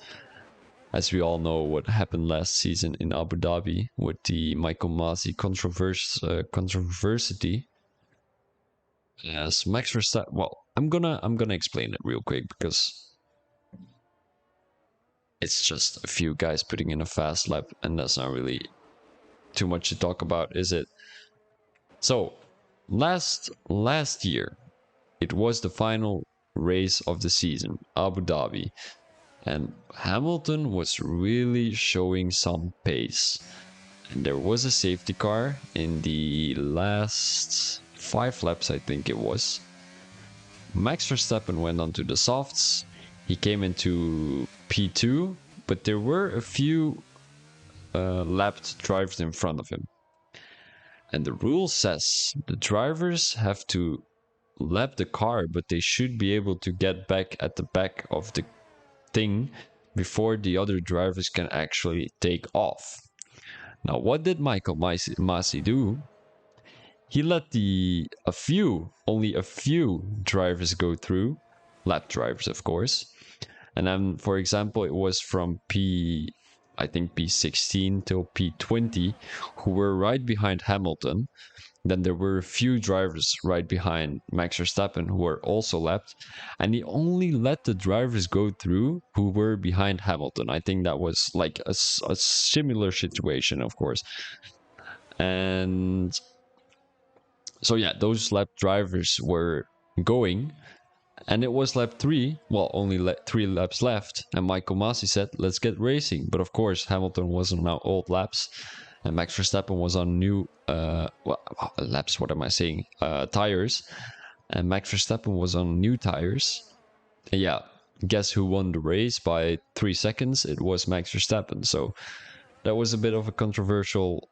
Speaker 1: as we all know what happened last season in Abu Dhabi with the Michael Masi controversy. As Max Verstappen, well, I'm gonna explain it real quick because it's just a few guys putting in a fast lap, and that's not really too much to talk about, is it? So, last year, it was the final race of the season, Abu Dhabi, and Hamilton was really showing some pace. And there was a safety car in the last 5 laps, I think it was. Max Verstappen went onto the softs. He came into P2, but there were a few lapped drivers in front of him. And the rule says the drivers have to lap the car, but they should be able to get back at the back of the thing before the other drivers can actually take off. Now, what did Michael Masi do? He let only a few drivers go through, lap drivers, of course. And then, for example, it was from I think P16 till P20, who were right behind Hamilton. Then there were a few drivers right behind Max Verstappen who were also lapped, and he only let the drivers go through who were behind Hamilton. I think that was like a similar situation, of course. And so yeah, those lap drivers were going, and it was lap 3, well, only 3 laps left, and Michael Masi said, let's get racing. But of course, Hamilton was on now old laps, and Max Verstappen was on new, laps, what am I saying, tires, and Max Verstappen was on new tires. And yeah, guess who won the race by 3 seconds? It was Max Verstappen, so that was a bit of a controversial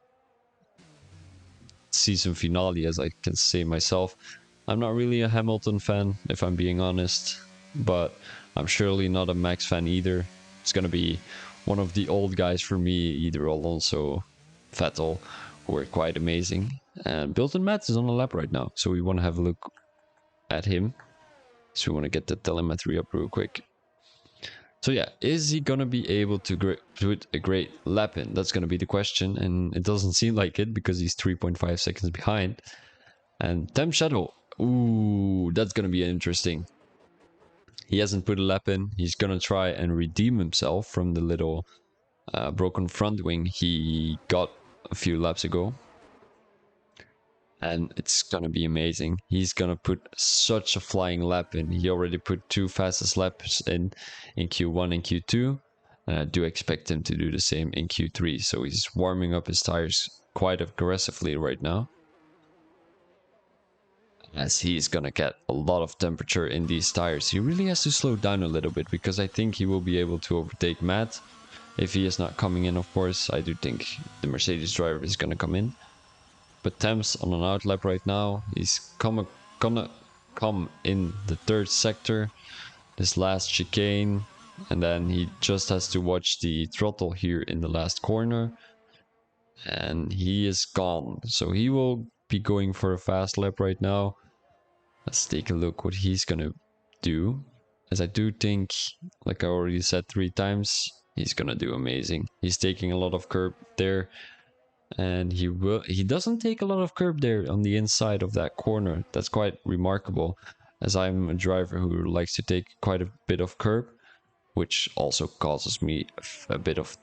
Speaker 1: season finale, as I can say myself. I'm not really a Hamilton fan, if I'm being honest, but I'm surely not a Max fan either. It's gonna be one of the old guys for me, either Alonso, Vettel, who are quite amazing. And Bilton Mats is on the lap right now, so we want to have a look at him. So we want to get the telemetry up real quick. So yeah, is he gonna be able to put a great lap in? That's gonna be the question, and it doesn't seem like it because he's 3.5 seconds behind. And Tem Shadow, ooh, that's gonna be interesting. He hasn't put a lap in. He's gonna try and redeem himself from the little broken front wing he got a few laps ago. And it's gonna be amazing. He's gonna put such a flying lap in. He already put 2 fastest laps in Q1 and Q2, and I do expect him to do the same in Q3. So he's warming up his tires quite aggressively right now, as he's gonna get a lot of temperature in these tires. He really has to slow down a little bit, because I think he will be able to overtake Matt. If he is not coming in, of course, I do think the Mercedes driver is gonna come in. But Thames on an outlap right now. He's gonna come in the 3rd sector, this last chicane, and then he just has to watch the throttle here in the last corner, and he is gone. So he will be going for a fast lap right now. Let's take a look what he's gonna do, as I do think, like I already said 3 times, he's gonna do amazing. He's taking a lot of curb there. And he doesn't take a lot of curb there on the inside of that corner. That's quite remarkable, as I'm a driver who likes to take quite a bit of curb, which also causes me a bit of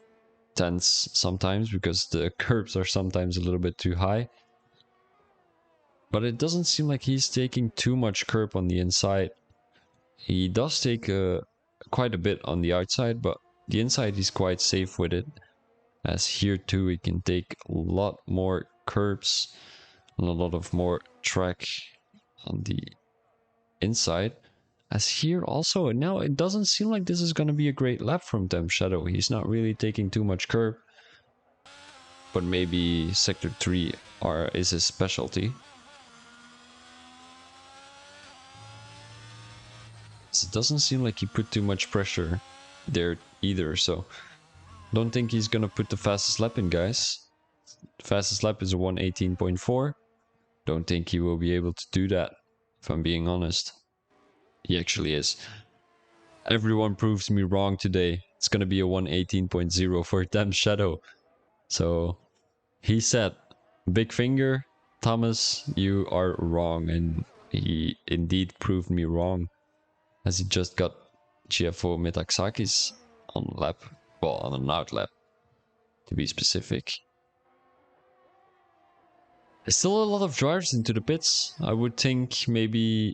Speaker 1: tense sometimes, because the curbs are sometimes a little bit too high. But it doesn't seem like he's taking too much curb on the inside. He does take quite a bit on the outside, but the inside he's quite safe with it. As here too, he can take a lot more curbs and a lot of more track on the inside. As here also, now it doesn't seem like this is going to be a great lap from Tem Shadow. He's not really taking too much curb, but maybe sector 3 is his specialty. So it doesn't seem like he put too much pressure there either, so don't think he's gonna put the fastest lap in, guys. The fastest lap is a 1:18.4. Don't think he will be able to do that, if I'm being honest. He actually is. Everyone proves me wrong today. It's gonna be a 118.0 for Dem Shadow. So he said, big finger, Thomas, you are wrong. And he indeed proved me wrong, as he just got GFO Metaxakis on lap, well, on an out lap, to be specific. There's still a lot of drivers into the pits. I would think maybe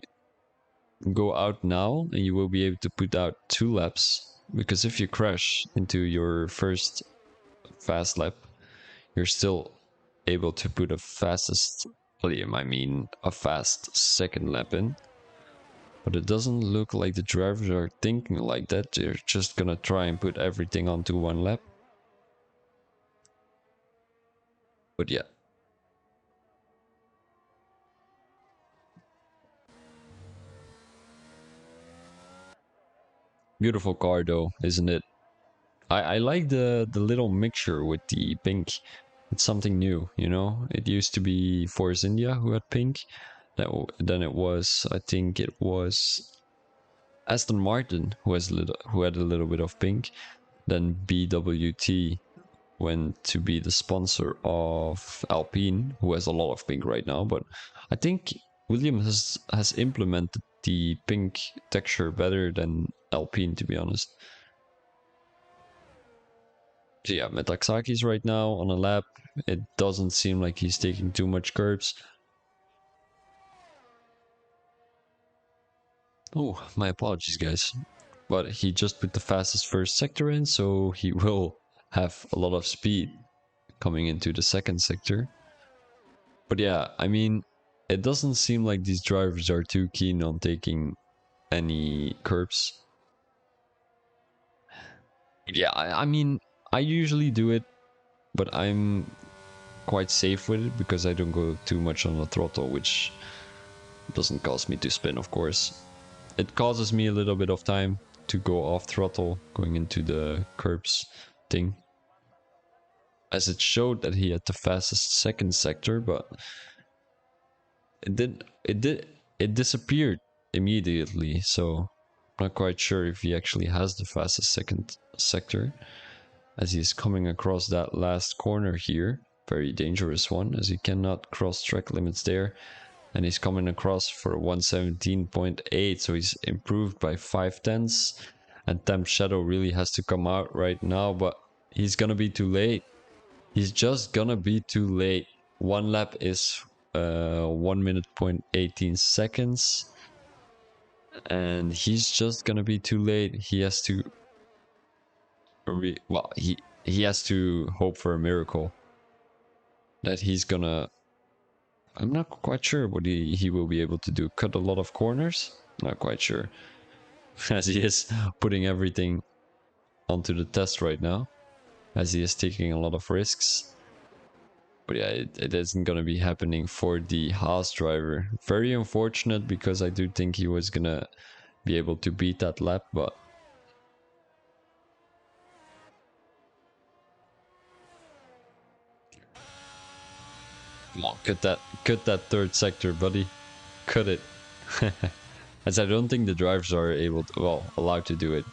Speaker 1: go out now and you will be able to put out 2 laps, because if you crash into your first fast lap, you're still able to put a fastest, I mean a fast second lap in. But it doesn't look like the drivers are thinking like that. They're just gonna try and put everything onto 1 lap. But yeah. Beautiful car though, isn't it? I like the little mixture with the pink. It's something new, you know? It used to be Force India who had pink. Then it was, I think it was Aston Martin who had a little bit of pink. Then BWT went to be the sponsor of Alpine, who has a lot of pink right now. But I think Williams has implemented the pink texture better than Alpine, to be honest. So yeah, Metaxakis right now on a lap. It doesn't seem like he's taking too much curbs. Oh, my apologies, guys. But he just put the fastest first sector in, so he will have a lot of speed coming into the second sector. But yeah, I mean, it doesn't seem like these drivers are too keen on taking any curbs. Yeah, I mean, I usually do it, but I'm quite safe with it because I don't go too much on the throttle, which doesn't cause me to spin, of course. It causes me a little bit of time to go off throttle going into the curbs thing, as it showed that he had the fastest second sector, but it disappeared immediately, so I'm not quite sure if he actually has the fastest second sector, as he's coming across that last corner here. Very dangerous one, as he cannot cross track limits there, and he's coming across for 117.8, so he's improved by 5/10, and Temp Shadow really has to come out right now, but he's gonna be too late. He's just gonna be too late. 1 lap is 1 minute point 18 seconds, and he's just gonna be too late. He has to well, he has to hope for a miracle that he's gonna, I'm not quite sure what he will be able to do. Cut a lot of corners? Not quite sure. As he is putting everything onto the test right now, as he is taking a lot of risks. But yeah, it isn't gonna be happening for the Haas driver. Very unfortunate, because I do think he was gonna be able to beat that lap, but come on, cut that third sector, buddy. Cut it. As I don't think the drivers are able to, well, allowed to do it.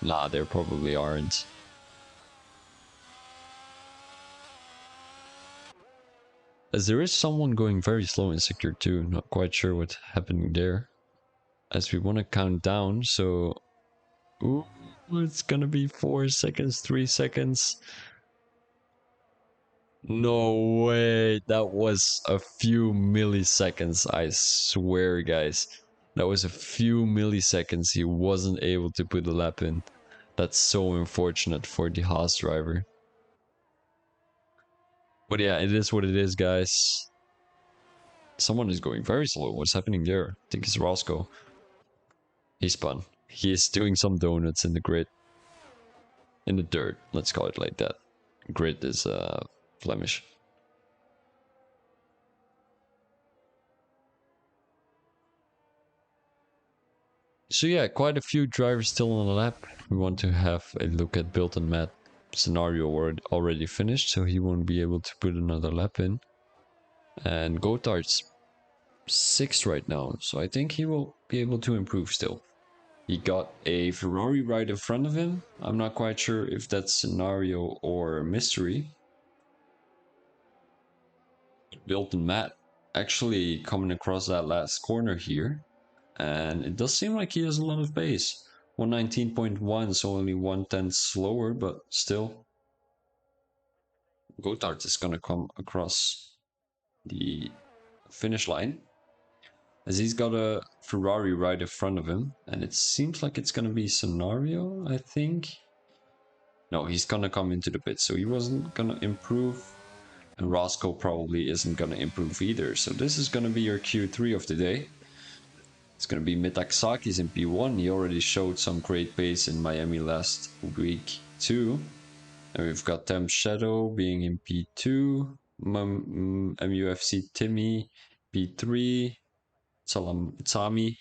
Speaker 1: Nah, they probably aren't. As there is someone going very slow in sector 2, not quite sure what's happening there. As we want to count down, so... Ooh, it's gonna be 4 seconds, 3 seconds. No way, that was a few milliseconds, I swear, guys. That was a few milliseconds he wasn't able to put the lap in. That's so unfortunate for the Haas driver. But yeah, it is what it is, guys. Someone is going very slow. What's happening there? I think it's Roscoe. He spun. He is doing some donuts in the grid. In the dirt, let's call it like that. Grid is Flemish. So yeah, quite a few drivers still on the lap. We want to have a look at Built and Matt scenario already finished, so he won't be able to put another lap in. And Gotthard's 6th right now, so I think he will be able to improve still. He got a Ferrari right in front of him. I'm not quite sure if that's scenario or mystery. Wilton Matt actually coming across that last corner here. And it does seem like he has a lot of pace. 119.1, so only 1/10 slower, but still. Gotthard is going to come across the finish line as he's got a Ferrari right in front of him, and it seems like it's going to be scenario, I think. No, he's going to come into the pit, so he wasn't going to improve, and Roscoe probably isn't going to improve either. So this is going to be your Q3 of the day. It's going to be Metaxakis in P1. He already showed some great pace in Miami last week too. And we've got Temp Shadow being in P2. MUFC Timmy, P3. Sami,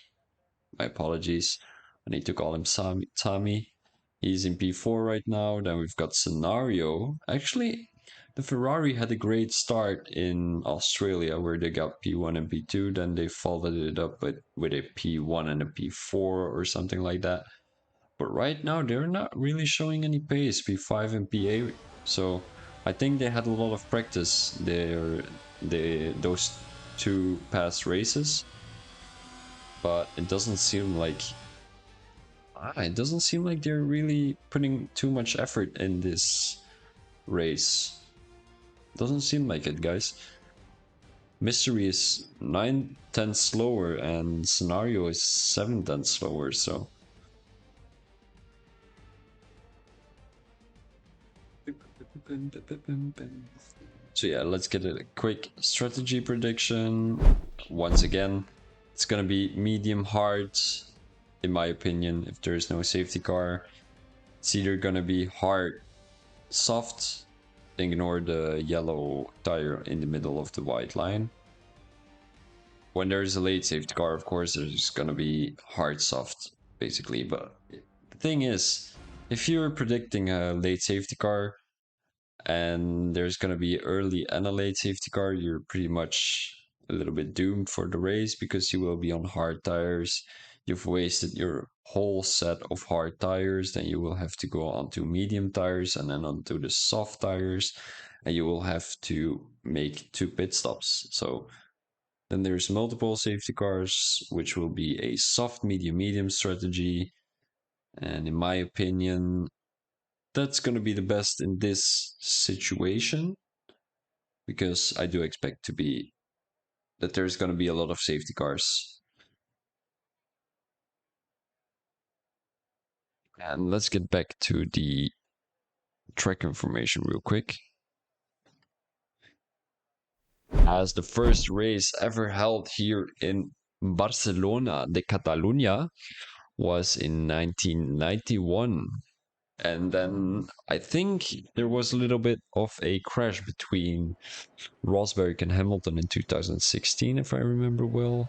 Speaker 1: my apologies. I need to call him Sami. He's in P4 right now. Then we've got Scenario. Actually, the Ferrari had a great start in Australia where they got P1 and P2. Then they followed it up with a P1 and a P4 or something like that. But right now, they're not really showing any pace, P5 and P8. So I think they had a lot of practice those two past races. But it doesn't seem like they're really putting too much effort in this race. Doesn't seem like it, guys. Mystery is 9/10 slower and Scenario is 7/10 slower, so yeah, let's get a quick strategy prediction. Once again, it's gonna be medium hard, in my opinion, if there's no safety car. It's either gonna be hard, soft, ignore the yellow tire in the middle of the white line. When there's a late safety car, of course, there's gonna be hard, soft, basically. But the thing is, if you're predicting a late safety car, and there's going to be early and a late safety car, you're pretty much a little bit doomed for the race because you will be on hard tires. You've wasted your whole set of hard tires, then you will have to go on to medium tires and then onto the soft tires, and you will have to make 2 pit stops. So then there's multiple safety cars, which will be a soft, medium, medium strategy. And in my opinion, that's going to be the best in this situation because I do expect that there's going to be a lot of safety cars. And let's get back to the track information real quick. As the first race ever held here in Barcelona de Catalunya was in 1991. And then I think there was a little bit of a crash between Rosberg and Hamilton in 2016, if I remember well.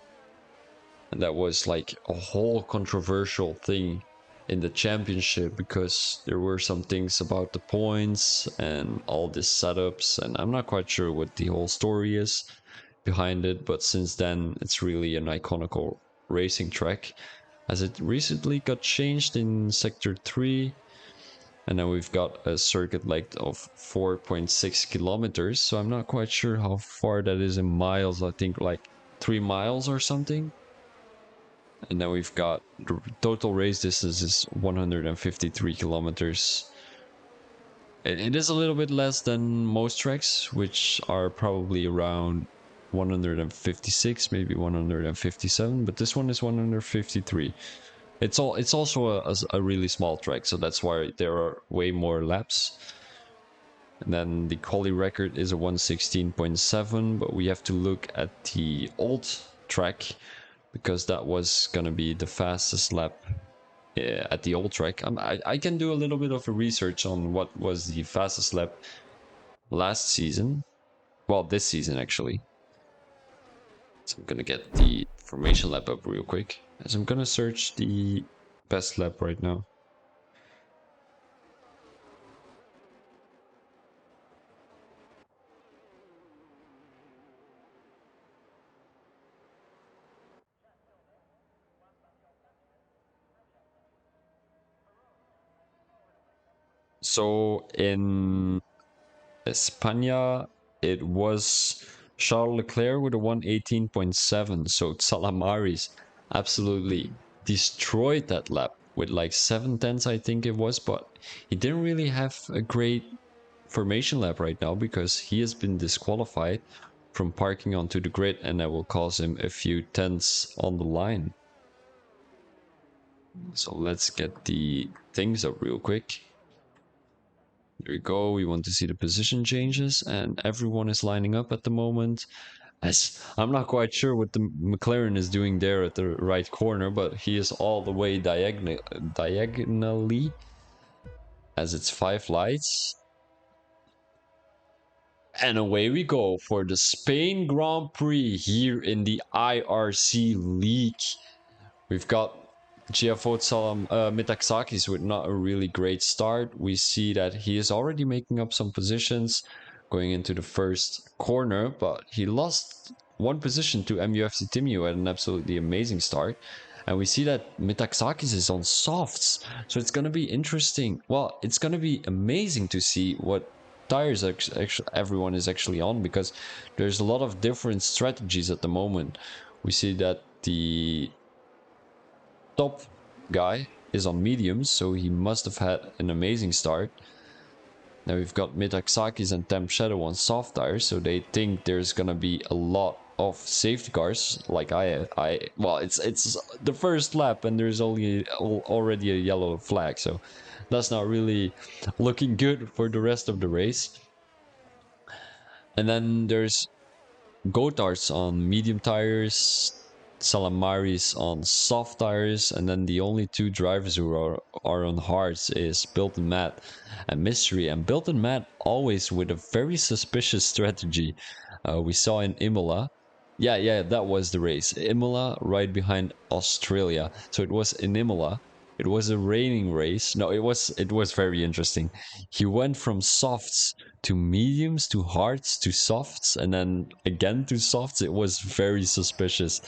Speaker 1: And that was like a whole controversial thing in the championship because there were some things about the points and all these setups, and I'm not quite sure what the whole story is behind it, but since then it's really an iconical racing track as it recently got changed in sector 3, and now we've got a circuit length of 4.6 kilometers, so I'm not quite sure how far that is in miles. I think like 3 miles or something. And now we've got the total race distance is 153 kilometers. It is a little bit less than most tracks, which are probably around 156, maybe 157, but this one is 153. It's also a really small track, so that's why there are way more laps. And then the quali record is a 116.7, but we have to look at the old track because that was gonna be the fastest lap at the old track. I can do a little bit of a research on what was the fastest lap last season. Well, this season actually. So I'm gonna get the formation lap up real quick as I'm gonna search the best lap right now. So in España, it was Charles Leclerc with a 118.7. So Salamaris absolutely destroyed that lap with like 7 tenths, I think it was. But he didn't really have a great formation lap right now because he has been disqualified from parking onto the grid, and that will cause him a few tenths on the line. So let's get the things up real quick. There we go. We want to see the position changes, and everyone is lining up at the moment. As I'm not quite sure what the McLaren is doing there at the right corner, but he is all the way diagonally, as it's 5 lights. And away we go for the Spain Grand Prix here in the IRC League. We've got Giafot Metaxakis with not a really great start. We see that he is already making up some positions going into the first corner, but he lost one position to MUFC Timio at an absolutely amazing start. And we see that Metaxakis is on softs, so it's going to be interesting. Well, it's going to be amazing to see what tires everyone is actually on, because there's a lot of different strategies at the moment. We see that the top guy is on mediums, so he must have had an amazing start. Now we've got Metaxakis and Temp Shadow on soft tires, so they think there's gonna be a lot of safety cars. Like well, it's the first lap and there's already a yellow flag, so that's not really looking good for the rest of the race. And then there's Gotards on medium tires, Salamaris on soft tires, and then the only two drivers who are on hards is Built and Matt and Mystery. And Built and Matt always with a very suspicious strategy. We saw in Imola. Yeah, that was the race. Imola right behind Australia. So it was in Imola. It was a raining race. No, it was very interesting. He went from softs to mediums to hards to softs and then again to softs. It was very suspicious.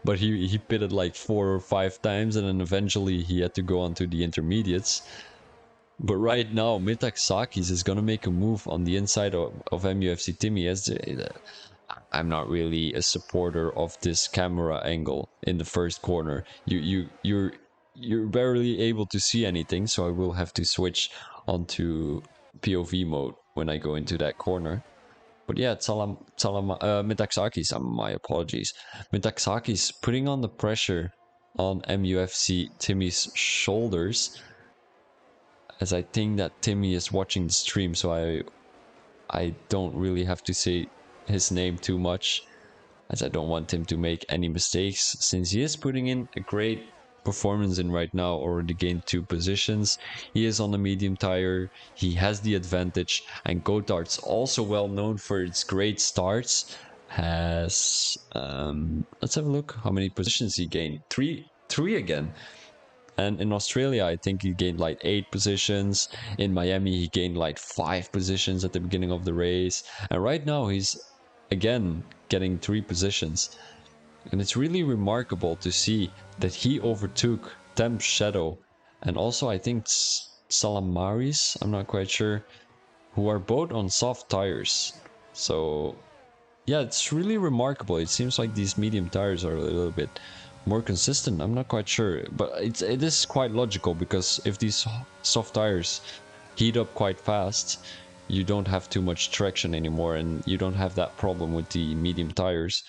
Speaker 1: But he pitted like 4 or 5 times, and then eventually he had to go on to the intermediates. But right now, Metaxakis is gonna make a move on the inside of MUFC Timmy. I'm not really a supporter of this camera angle in the first corner. You're barely able to see anything, so I will have to switch onto POV mode when I go into that corner. But yeah, Metaxakis, my apologies. Metaxakis putting on the pressure on MUFC Timmy's shoulders, as I think that Timmy is watching the stream, so I don't really have to say his name too much, as I don't want him to make any mistakes, since he is putting in a great performance in right now. Already gained 2 positions. He is on a medium tire, he has the advantage, and Gotards, also well known for its great starts, has let's have a look how many positions he gained. Three again. And in Australia, I think he gained like 8 positions. In Miami, he gained like 5 positions at the beginning of the race. And right now, he's again getting 3 positions. And it's really remarkable to see that he overtook Temp Shadow and also I think Salamaris, I'm not quite sure, who are both on soft tires. So yeah, it's really remarkable. It seems like these medium tires are a little bit more consistent. I'm not quite sure, but it is quite logical, because if these soft tires heat up quite fast, you don't have too much traction anymore, and you don't have that problem with the medium tires.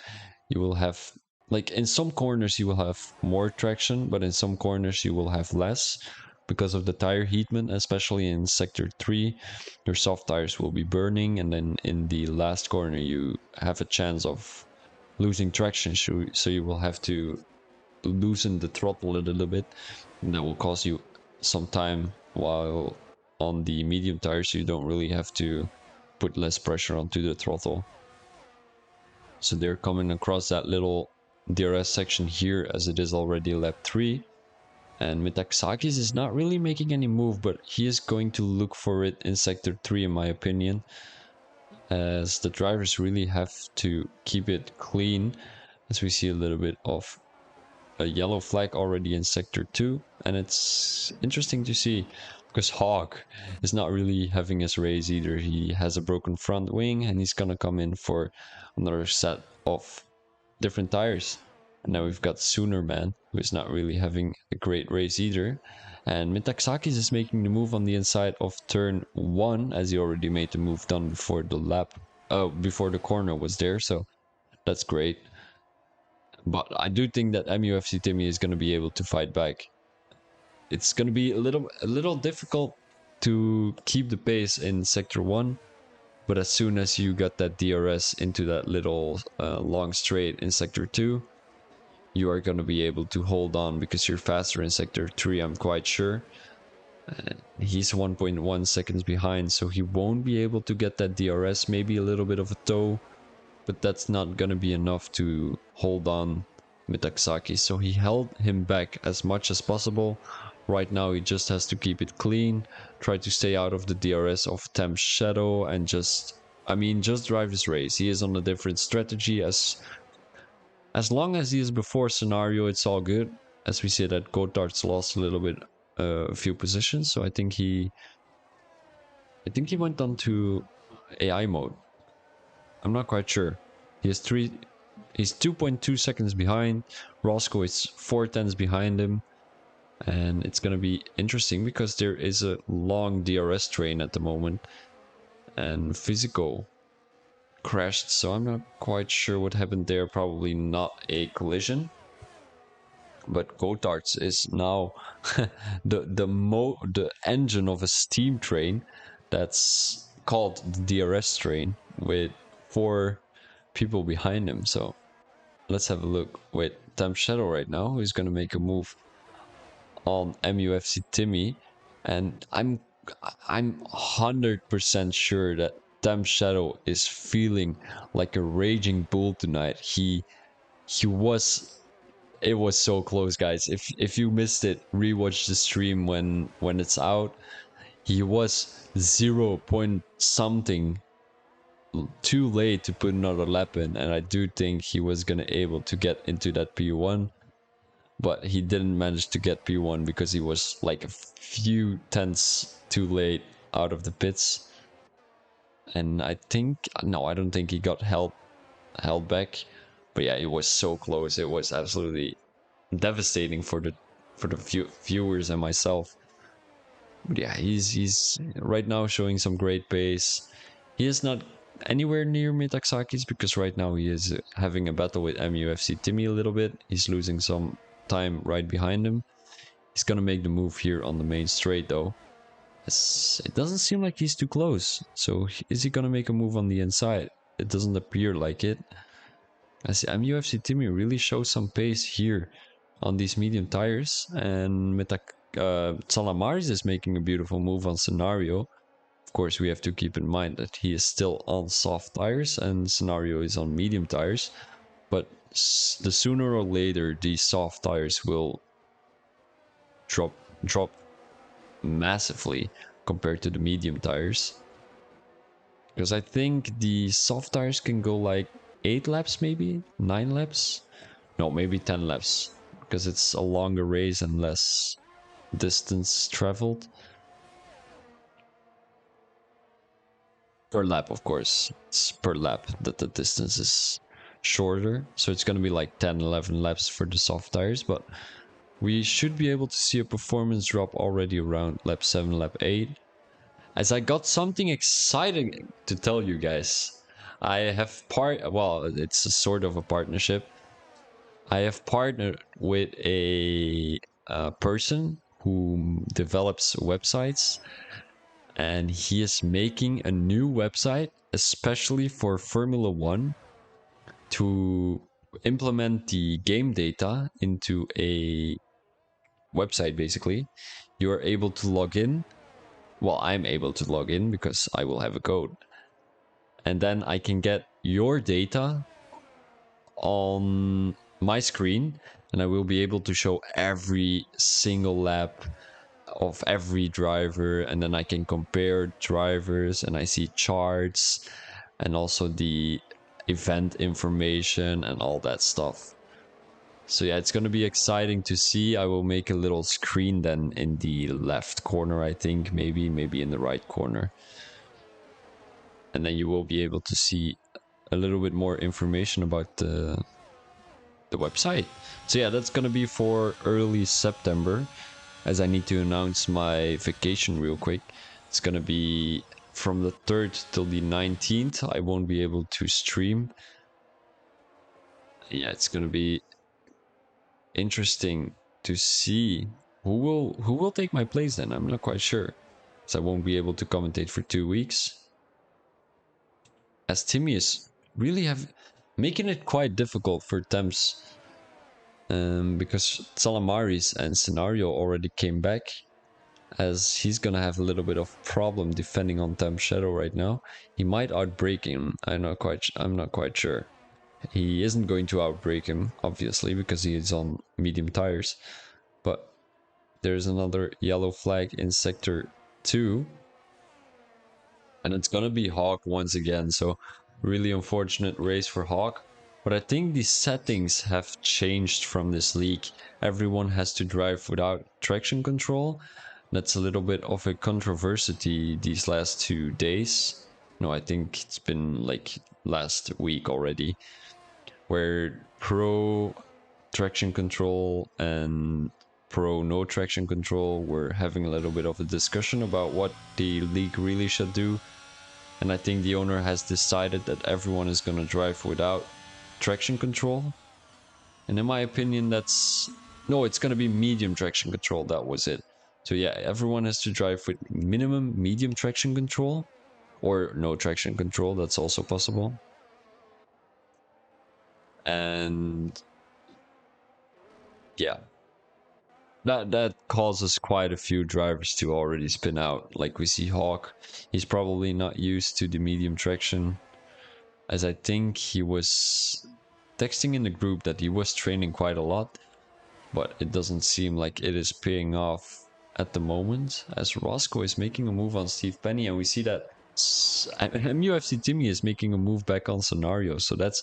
Speaker 1: You will have, like, in some corners you will have more traction, but in some corners you will have less because of the tire heatment, especially in sector 3. Your soft tires will be burning, and then in the last corner you have a chance of losing traction, so you will have to loosen the throttle a little bit, and that will cost you some time, while on the medium tires you don't really have to put less pressure onto the throttle. So they're coming across that little DRS section here, as it is already lap 3, and Metaxakis is not really making any move, but he is going to look for it in sector 3 in my opinion, as the drivers really have to keep it clean, as we see a little bit of a yellow flag already in sector 2. And it's interesting to see Because Hawk is not really having his race either. He has a broken front wing and he's gonna come in for another set of different tires. And now we've got Sooner Man, who is not really having a great race either. And Metaxakis is making the move on the inside of turn 1, as he already made the move done before the lap, before the corner was there, so that's great. But I do think that MUFC Timmy is going to be able to fight back. It's going to be a little difficult to keep the pace in Sector 1, but as soon as you got that DRS into that little long straight in Sector 2, you are going to be able to hold on because you're faster in Sector 3, I'm quite sure. He's 1.1 seconds behind, so he won't be able to get that DRS, maybe a little bit of a tow, but that's not going to be enough to hold on Metaxaki. So he held him back as much as possible. Right now he just has to keep it clean, try to stay out of the DRS of Tem's Shadow, and just drive his race. He is on a different strategy. As long as he is before scenario, it's all good. As we see that Godart's lost a little bit, a few positions, so I think he went on to AI mode. I'm not quite sure. He's 2.2 seconds behind. Roscoe is 4 tenths behind him. And it's gonna be interesting because there is a long DRS train at the moment. And Physico crashed, so I'm not quite sure what happened there. Probably not a collision. But Godarts is now the engine of a steam train that's called the DRS train with 4 people behind him. So let's have a look with Tam Shadow right now, who's going to make a move on MUFC Timmy, and I'm 100% sure that Tam Shadow is feeling like a raging bull tonight. It was so close, guys. If you missed it, rewatch the stream when it's out. He was 0 point something too late to put another lap in, and I do think he was gonna able to get into that P1, but he didn't manage to get P1 because he was like a few tenths too late out of the pits. And I don't think he got held back. But yeah, it was so close. It was absolutely devastating for the viewers and myself. But yeah, he's right now showing some great pace. He is not anywhere near Metaxakis because right now he is having a battle with MUFC Timmy a little bit. He's losing some time right behind him. He's gonna make the move here on the main straight though. It doesn't seem like he's too close. So is he gonna make a move on the inside? It doesn't appear like it. I see MUFC Timmy really shows some pace here on these medium tires, and Salamaris is making a beautiful move on Scenario. Of course, we have to keep in mind that he is still on soft tires and Scenario is on medium tires, but the sooner or later these soft tires will drop massively compared to the medium tires, because I think the soft tires can go like 8 laps, maybe 9 laps, no, maybe 10 laps, because it's a longer race and less distance traveled per lap. Of course, it's per lap that the distance is shorter, so it's going to be like 10-11 laps for the soft tires, but we should be able to see a performance drop already around lap 7, lap 8. As I got something exciting to tell you guys. I have it's a sort of a partnership. I have partnered with a person who develops websites, and he is making a new website especially for Formula 1 to implement the game data into a website. Basically, you are able to log in. Well, I'm able to log in because I will have a code, and then I can get your data on my screen, and I will be able to show every single lap of every driver, and then I can compare drivers, and I see charts and also the event information and all that stuff. So yeah, it's going to be exciting to see. I will make a little screen then in the left corner, I think, maybe in the right corner. And then you will be able to see a little bit more information about the website. So yeah, that's going to be for early September, as I need to announce my vacation real quick. It's going to be from the 3rd till the 19th. I won't be able to stream. Yeah, it's going to be interesting to see who will take my place then. I'm not quite sure, so I won't be able to commentate for 2 weeks, as Timmy is really making it quite difficult for Temps, because Salamaris and Scenario already came back, as he's gonna have a little bit of problem defending on Temp Shadow right now. He might outbreak him. I'm not quite sure. He isn't going to outbreak him, obviously, because he is on medium tires. But there's another yellow flag in sector 2. And it's gonna be Hawk once again, so really unfortunate race for Hawk. But I think the settings have changed from this league. Everyone has to drive without traction control. That's a little bit of a controversy these last 2 days. No, I think it's been like last week already, where pro traction control and pro no traction control were having a little bit of a discussion about what the league really should do. And I think the owner has decided that everyone is going to drive without traction control. And in my opinion, that's... No, it's going to be medium traction control. That was it. So yeah, everyone has to drive with minimum medium traction control, or no traction control. That's also possible. And yeah, that causes quite a few drivers to already spin out. Like we see Hawk, he's probably not used to the medium traction, as I think he was texting in the group that he was training quite a lot, but it doesn't seem like it is paying off at the moment, as Roscoe is making a move on Steve Penny, and we see that MUFC Timmy is making a move back on Scenario, so that's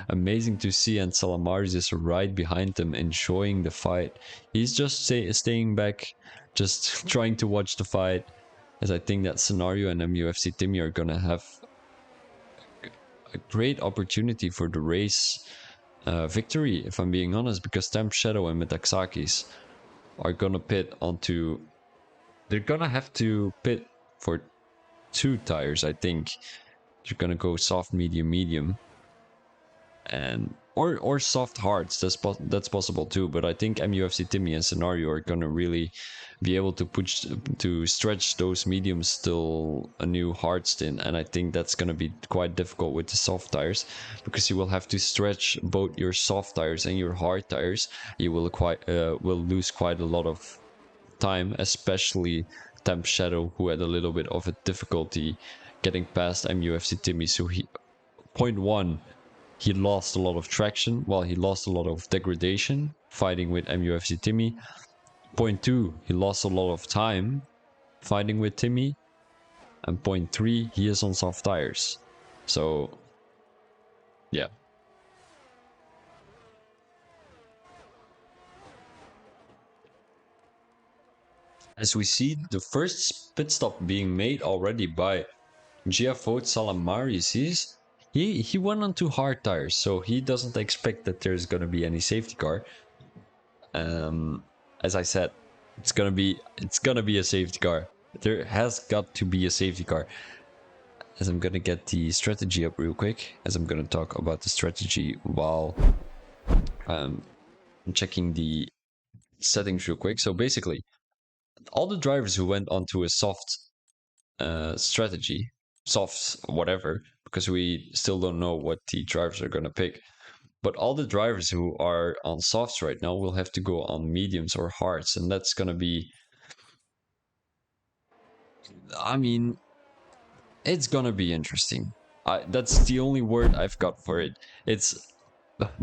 Speaker 1: amazing to see. And Salamaris is right behind him, enjoying the fight. He's just staying back, just trying to watch the fight, as I think that Scenario and MUFC Timmy are gonna have a great opportunity for the race victory, if I'm being honest, because Temp Shadow and Metaxakis are gonna pit onto... They're gonna have to pit for 2 tires, I think. You're gonna go soft, medium, medium, and or soft hards. That's possible too. But I think MUFC Timmy and Scenario are gonna really be able to stretch those mediums till a new hard stint, and I think that's gonna be quite difficult with the soft tires, because you will have to stretch both your soft tires and your hard tires. You will lose quite a lot of time, especially Temp Shadow, who had a little bit of a difficulty getting past MUFC Timmy. So point 1, he lost a lot of traction, while he lost a lot of degradation fighting with MUFC Timmy. Point 2, he lost a lot of time fighting with Timmy. And point 3, he is on soft tires. So yeah. As we see the first pit stop being made already by Giafot Salamaris, he went on to hard tires, so he doesn't expect that there's gonna be any safety car. As I said, it's gonna be a safety car. There has got to be a safety car. As I'm gonna get the strategy up real quick, as I'm gonna talk about the strategy while checking the settings real quick. So basically, all the drivers who went onto a soft strategy, soft whatever, because we still don't know what the drivers are gonna pick. But all the drivers who are on softs right now will have to go on mediums or hards, and that's gonna be... I mean, it's gonna be interesting. That's the only word I've got for it. It's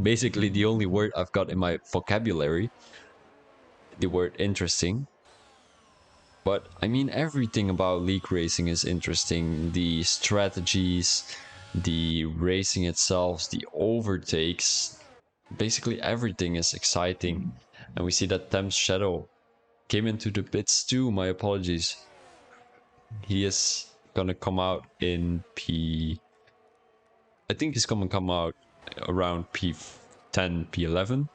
Speaker 1: basically the only word I've got in my vocabulary. The word interesting. But I mean, everything about league racing is interesting. The strategies, the racing itself, the overtakes, basically everything is exciting. And we see that Thames Shadow came into the pits too. My apologies. He is gonna come out in P. I think he's gonna come out around P10, P11.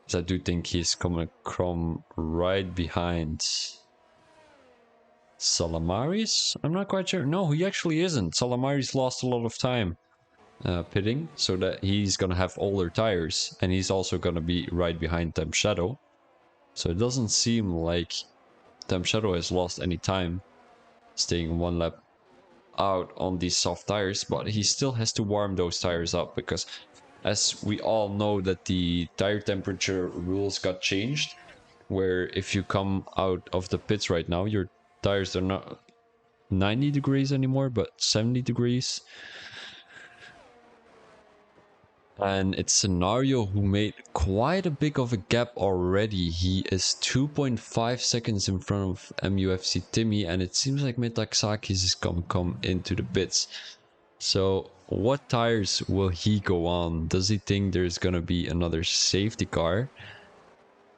Speaker 1: So I do think he's gonna come right behind Salamaris. I'm not quite sure. No, he actually isn't. Salamaris lost a lot of time pitting, so that he's gonna have older tires, and he's also gonna be right behind Thames Shadow. So it doesn't seem like Thames Shadow has lost any time staying one lap out on these soft tires, but he still has to warm those tires up because, as we all know, that the tire temperature rules got changed, where if you come out of the pits right now, your tires are not 90 degrees anymore, but 70 degrees. And it's Scenario who made quite a big of a gap already. He is 2.5 seconds in front of MUFC Timmy, and it seems like Metaxakis is gonna come into the pits. So what tires will he go on? Does he think there's gonna be another safety car?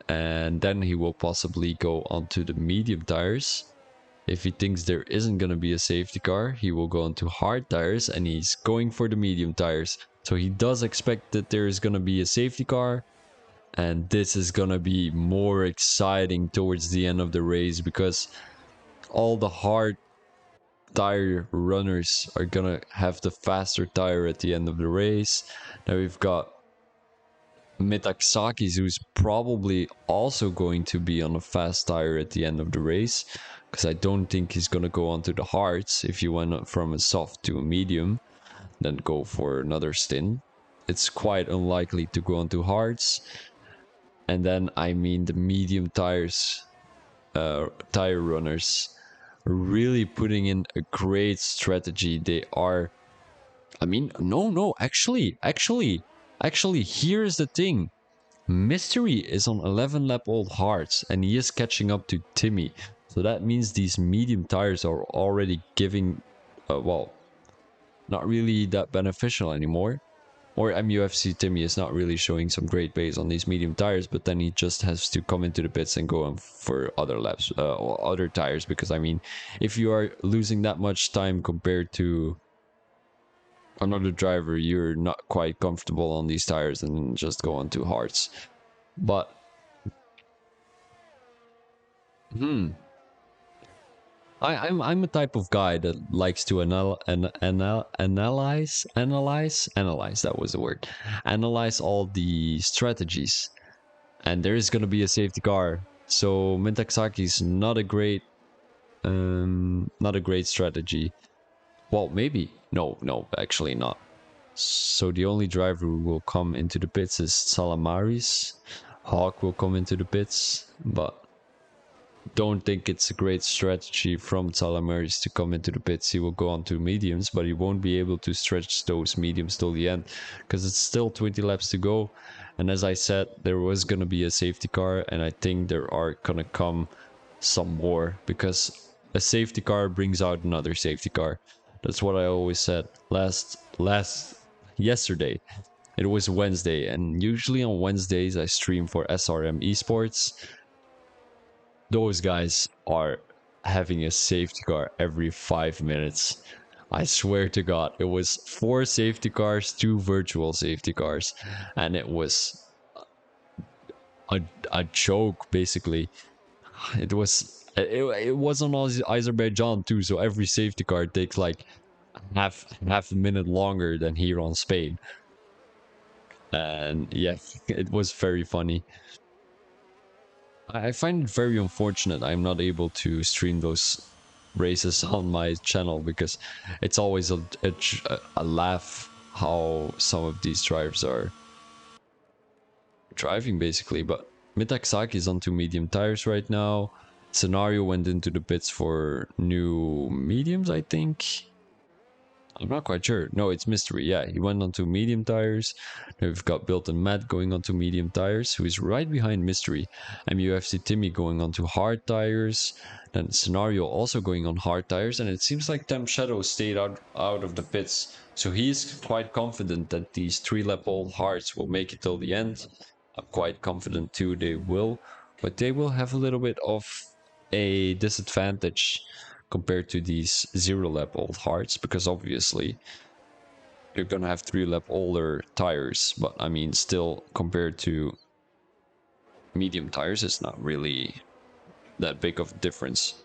Speaker 1: And then he will possibly go onto the medium tires. If he thinks there isn't gonna be a safety car, he will go onto hard tires, and he's going for the medium tires. So he does expect that there is gonna be a safety car, and this is gonna be more exciting towards the end of the race because all the hard tire runners are gonna have the faster tire at the end of the race. Now we've got Metaxakis, who's probably also going to be on a fast tire at the end of the race, because I don't think he's gonna go onto the hards. If you went from a soft to a medium, then go for another stint. It's quite unlikely to go onto hards. And then I mean the medium tires, tire runners, really putting in a great strategy. They are, I mean, no, actually, here's the thing. Mystery is on 11 lap old hards, and he is catching up to Timmy. So that means these medium tires are already giving, well, not really that beneficial anymore. Or MUFC Timmy is not really showing some great pace on these medium tires, but then he just has to come into the pits and go on for other laps, or other tires, because I mean, if you are losing that much time compared to another driver, you're not quite comfortable on these tires and just go on to hards. But I'm a type of guy that likes to analyze. That was the word. Analyze all the strategies, and there is gonna be a safety car. So Metaxaki is not a great strategy. Well, maybe no, actually not. So the only driver who will come into the pits is Salamaris. Hawk will come into the pits, but don't think it's a great strategy from Salamaris to come into the pits. He will go on to mediums, but he won't be able to stretch those mediums till the end because it's still 20 laps to go. And as I said, there was going to be a safety car, and I think there are going to come some more because a safety car brings out another safety car. That's what I always said yesterday. It was Wednesday, and usually on Wednesdays I stream for SRM Esports. Those guys are having a safety car every 5 minutes. I swear to God, it was 4 safety cars, 2 virtual safety cars, and it was a joke basically. It was on Azerbaijan too, so every safety car takes like half a minute longer than here on Spain. And yeah, it was very funny. I find it very unfortunate I'm not able to stream those races on my channel because it's always a laugh how some of these drivers are driving basically. But Metaxaki is onto medium tires right now. Scenario went into the pits for new mediums, I think. I'm not quite sure. No, it's Mystery. Yeah, he went onto medium tires. Now we've got Built and Matt going onto medium tires, who is right behind Mystery. MUFC Timmy going onto hard tires. Then Scenario also going on hard tires. And it seems like Thames Shadow stayed out of the pits So he's quite confident that these 3-lap-old hearts will make it till the end. I'm quite confident too they will, but they will have a little bit of a disadvantage compared to these 0-lap-old hearts, because obviously you're gonna have 3-lap older tires, but I mean still compared to medium tires it's not really that big of a difference.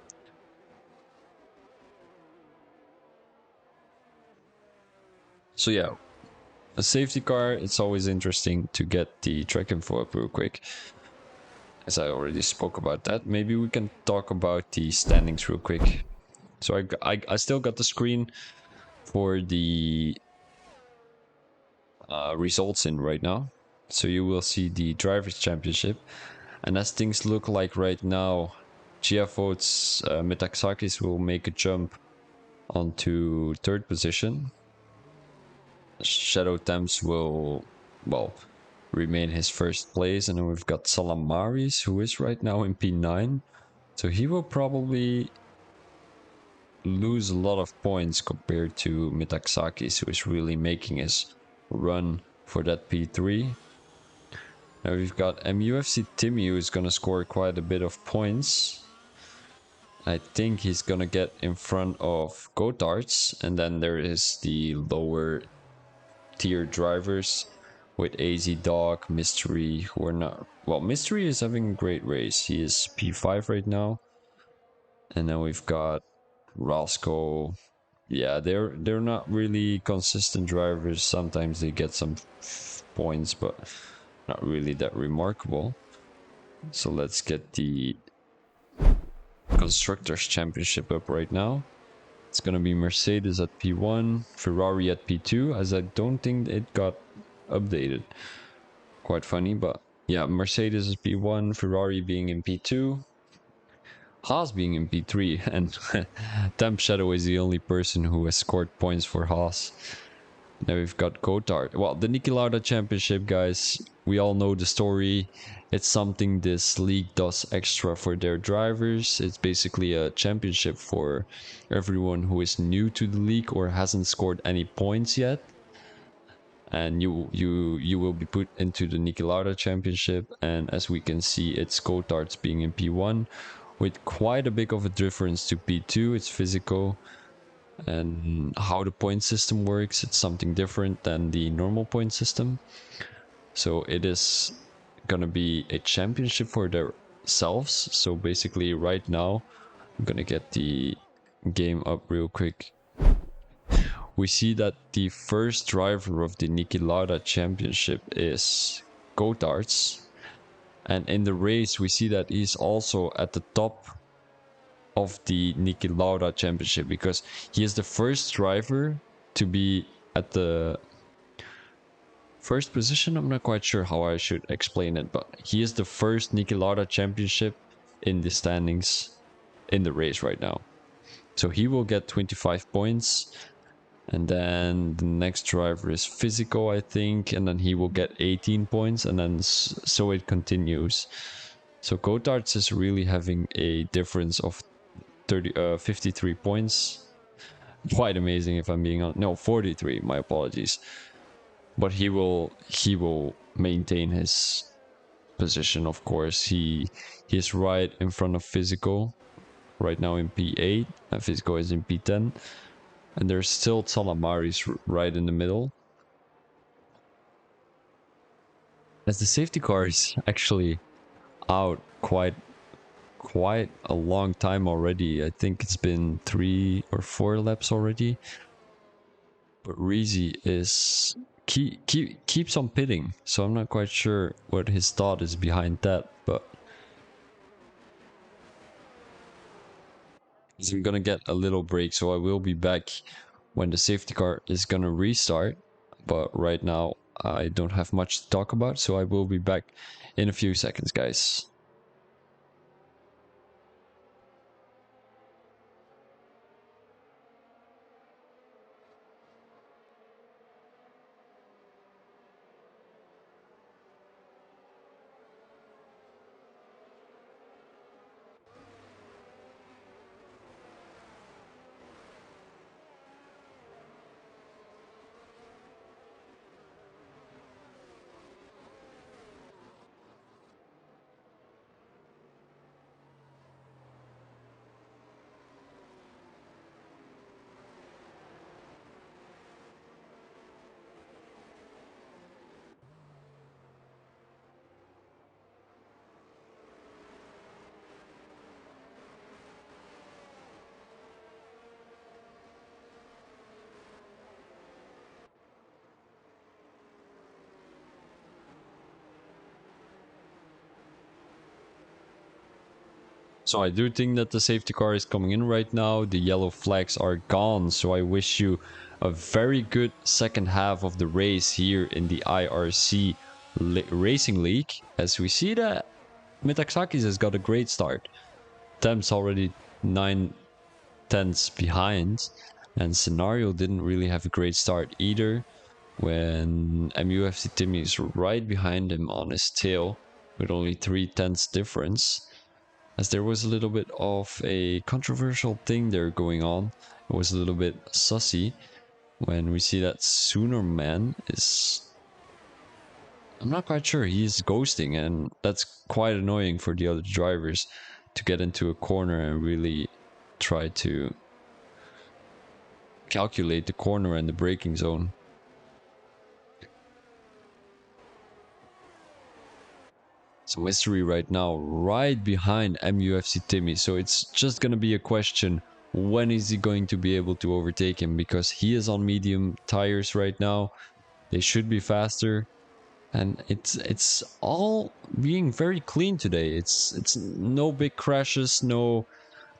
Speaker 1: So yeah, a safety car, it's always interesting to get the track info up real quick. As I already spoke about that, maybe we can talk about the standings real quick. So I still got the screen for the results in right now. So you will see the Drivers' Championship. And as things look like right now, GFO's Metaxakis will make a jump onto third position. Shadow Thames will, well, remain his first place. And then we've got Salamaris, who is right now in P9. So he will probably lose a lot of points compared to Metaxakis, who is really making his run for that P3. Now we've got MUFC Timmy, who is going to score quite a bit of points. I think he's going to get in front of Gotards, and then there is the lower tier drivers with AZ Dog, Mystery, who are not... Well, Mystery is having a great race. He is P5 right now. And then we've got Roscoe. Yeah, they're not really consistent drivers. Sometimes they get some points, but not really that remarkable. So let's get the Constructors Championship up right now. It's gonna be Mercedes at P1, Ferrari at P2, as I don't think it got updated. Quite funny, but yeah, Mercedes is P1, Ferrari being in P2, Haas being in P3, and Temp Shadow is the only person who has scored points for Haas. Now we've got Gotthard. Well, the Niki Lauda Championship, guys, we all know the story. It's something this league does extra for their drivers. It's basically a championship for everyone who is new to the league or hasn't scored any points yet. And you will be put into the Niki Lauda Championship, and as we can see, it's Gotthard's being in P1 with quite a big of a difference to P2. It's physical, and how the point system works, it's something different than the normal point system. So it is gonna be a championship for themselves. So basically right now I'm gonna get the game up real quick. We see that the first driver of the Niki Lauda Championship is Gotards, and in the race we see that he's also at the top of the Niki Lauda Championship because he is the first driver to be at the first position. I'm not quite sure how I should explain it, but he is the first Niki Lauda Championship in the standings in the race right now. So he will get 25 points. And then the next driver is Physical, I think, and then he will get 18 points, and then so it continues. So Gotards is really having a difference of 53 points. Quite amazing, if I'm being honest. No, 43. My apologies. But he will maintain his position. Of course, he's right in front of Physical right now in P8, and Physical is in P10. And there's still Salamaris right in the middle. As the safety car is actually out quite a long time already. I think it's been 3 or 4 laps already. But Reezy is keeps on pitting, so I'm not quite sure what his thought is behind that, but I'm gonna get a little break, so I will be back when the safety car is gonna restart. But right now I don't have much to talk about, so I will be back in a few seconds, guys. So I do think that the safety car is coming in right now. The yellow flags are gone. So I wish you a very good second half of the race here in the IRC Racing League. As we see that Metaxakis has got a great start. Temps already 9 tenths behind. And Scenario didn't really have a great start either. When MUFC Timmy is right behind him on his tail with only 3 tenths difference. As there was a little bit of a controversial thing there going on. It was a little bit sussy when we see that Sooner Man is... I'm not quite sure, he is ghosting, and that's quite annoying for the other drivers to get into a corner and really try to calculate the corner and the braking zone. So Mystery right now right behind MUFC Timmy. So it's just gonna be a question, when is he going to be able to overtake him? Because he is on medium tires right now. They should be faster. And it's all being very clean today. It's no big crashes, no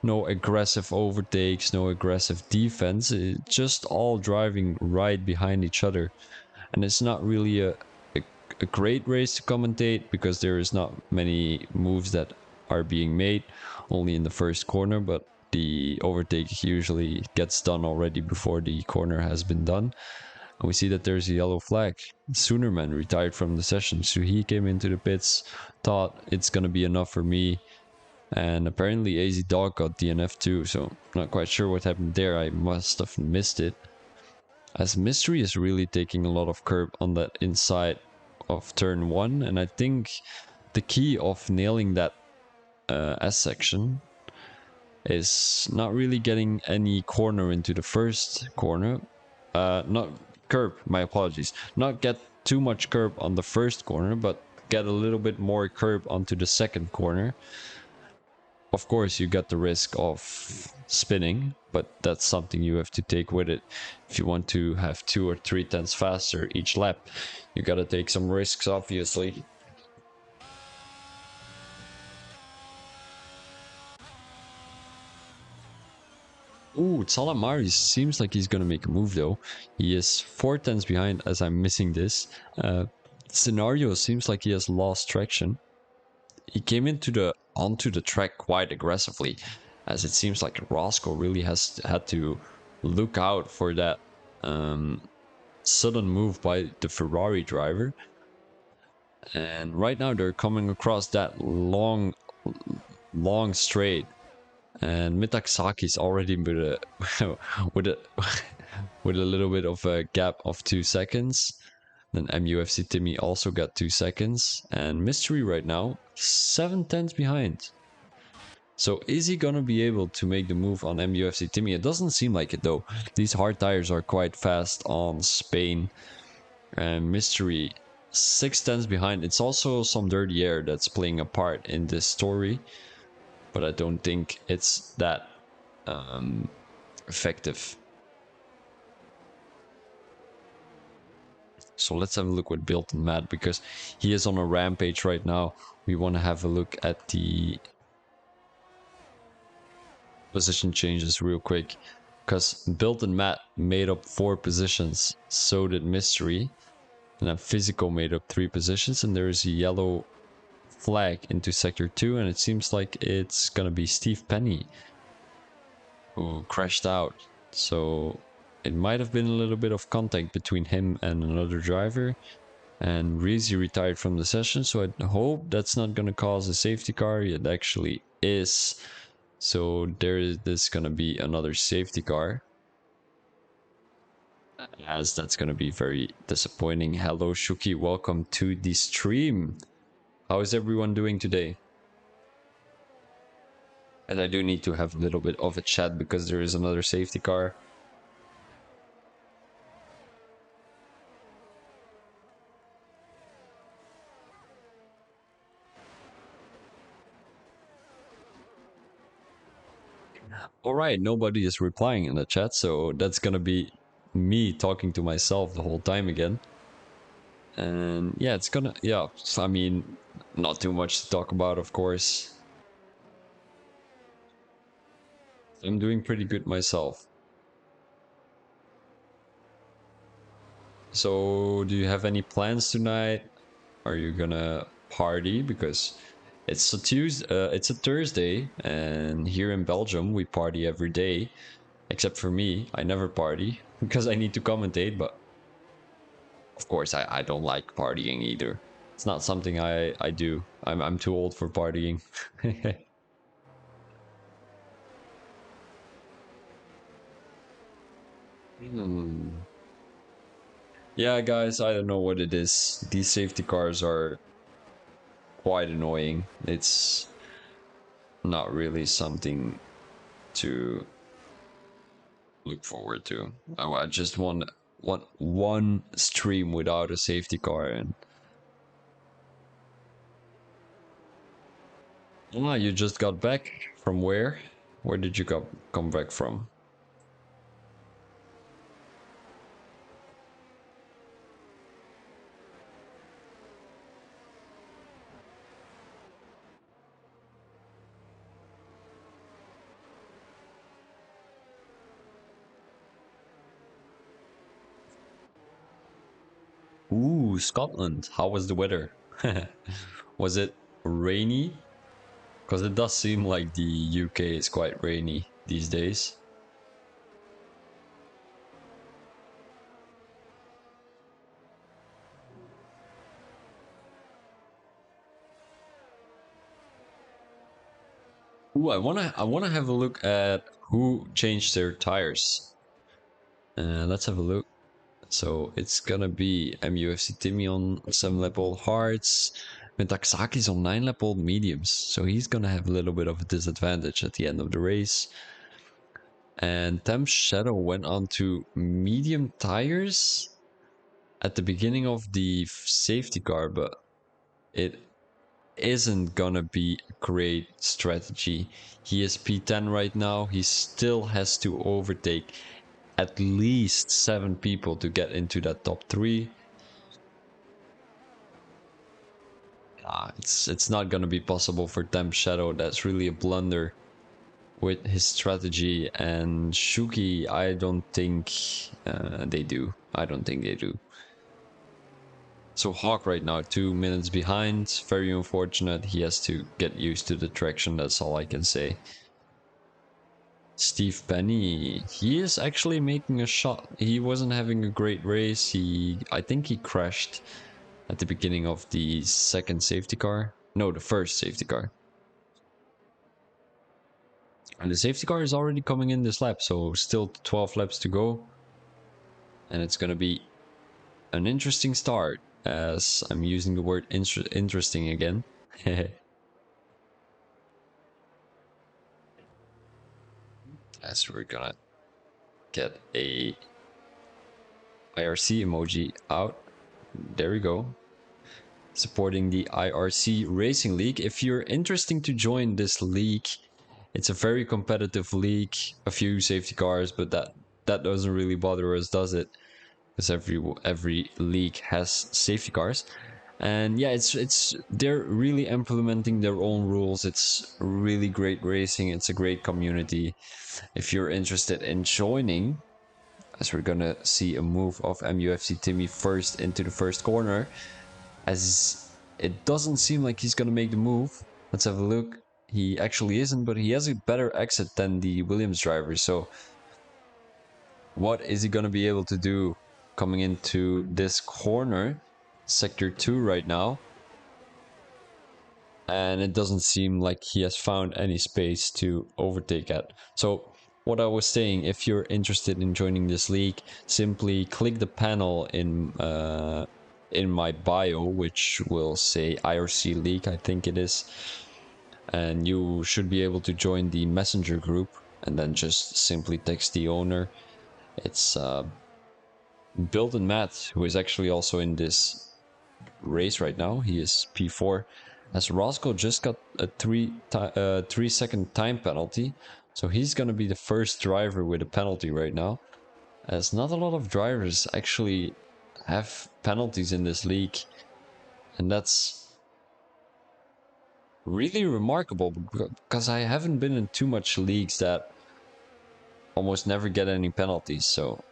Speaker 1: aggressive overtakes, no aggressive defense. It's just all driving right behind each other. And it's not really a great race to commentate because there is not many moves that are being made, only in the first corner, but the overtake usually gets done already before the corner has been done. And we see that there's a yellow flag. Soonerman retired from the session, so he came into the pits, thought it's gonna be enough for me, and apparently AZ Dog got DNF too, so not quite sure what happened there. I must have missed it, as Mystery is really taking a lot of curb on that inside of turn 1, and I think the key of nailing that S section is not really getting any corner into the first corner, not curb, my apologies, not get too much curb on the first corner, but get a little bit more curb onto the second corner. Of course, you got the risk of spinning, but that's something you have to take with it. If you want to have 2 or 3 tenths faster each lap, you gotta take some risks, obviously. Ooh, Salamari seems like he's gonna make a move though. He is 4 tenths behind as I'm missing this. Scenario seems like he has lost traction. He came onto the track quite aggressively, as it seems like Roscoe really has had to look out for that sudden move by the Ferrari driver. And right now they're coming across that long straight, and Mitasaki's already with a with a with a little bit of a gap of 2 seconds. Then MUFC Timmy also got 2 seconds, and Mystery right now 7 tenths behind. So is he gonna be able to make the move on MUFC Timmy? It doesn't seem like it though. These hard tires are quite fast on Spain, and Mystery 6 tenths behind. It's also some dirty air that's playing a part in this story, but I don't think it's that effective. So let's have a look with Built and Matt, because he is on a rampage right now. We want to have a look at the position changes real quick, because Built and Matt made up 4 positions, so did Mystery, and then Physical made up 3 positions, and there is a yellow flag into sector 2, and it seems like it's gonna be Steve Penny who crashed out. So it might have been a little bit of contact between him and another driver, and Reezy retired from the session, so I hope that's not gonna cause a safety car. It actually is, so there is gonna be another safety car, as that's gonna be very disappointing. Hello Shuki, welcome to the stream. How is everyone doing today? And I do need to have a little bit of a chat because there is another safety car. Alright, nobody is replying in the chat, so that's gonna be me talking to myself the whole time again. And yeah, it's gonna, yeah, I mean, not too much to talk about, of course. I'm doing pretty good myself. So, do you have any plans tonight? Are you gonna party? Because it's a Tuesday, it's a Thursday, and here in Belgium we party every day. Except for me, I never party because I need to commentate. But of course, I don't like partying either. It's not something I do. I'm too old for partying. Hmm. Yeah, guys, I don't know what it is. These safety cars are quite annoying. It's not really something to look forward to. I just want one stream without a safety car. And ah, you just got back from where? Where did you come back from? Ooh, Scotland. How was the weather? Was it rainy? Because it does seem like the UK is quite rainy these days. Ooh, I wanna have a look at who changed their tires. Let's have a look. So it's gonna be MUFC Timmy on 7 level hards, Metaxakis on 9 level mediums. So he's gonna have a little bit of a disadvantage at the end of the race. And Temp Shadow went on to medium tires at the beginning of the safety car, but it isn't gonna be a great strategy. He is P10 right now. He still has to overtake at least 7 people to get into that top 3. It's not gonna be possible for Temp Shadow. That's really a blunder with his strategy. And Shuki, I don't think they do. I don't think they do. So Hawk right now 2 minutes behind. Very unfortunate. He has to get used to the traction. That's all I can say. Steve Penny, he is actually making a shot. He wasn't having a great race. I think he crashed at the beginning of the second safety car. No, the first safety car. And the safety car is already coming in this lap, so still 12 laps to go. And it's gonna be an interesting start, as I'm using the word interesting again. As we're gonna get a IRC emoji out. There we go. Supporting the IRC Racing League. If you're interested to join this league, it's a very competitive league. A few safety cars, but that doesn't really bother us, does it? Because every league has safety cars. And yeah, it's they're really implementing their own rules. It's really great racing. It's a great community. If you're interested in joining, as we're gonna see a move of MUFC Timmy first into the first corner, as it doesn't seem like he's gonna make the move. Let's have a look. He actually isn't, but he has a better exit than the Williams driver. So what is he gonna be able to do coming into this corner? Sector 2 right now. And it doesn't seem like he has found any space to overtake at. So what I was saying, if you're interested in joining this league, simply click the panel in my bio, which will say IRC League, I think it is, and you should be able to join the messenger group, and then just simply text the owner. It's Build and Matt, who is actually also in this race right now. He is P4. As Roscoe just got a 3-second time penalty, so he's gonna be the first driver with a penalty right now. As not a lot of drivers actually have penalties in this league, and that's really remarkable because I haven't been in too much leagues that almost never get any penalties, so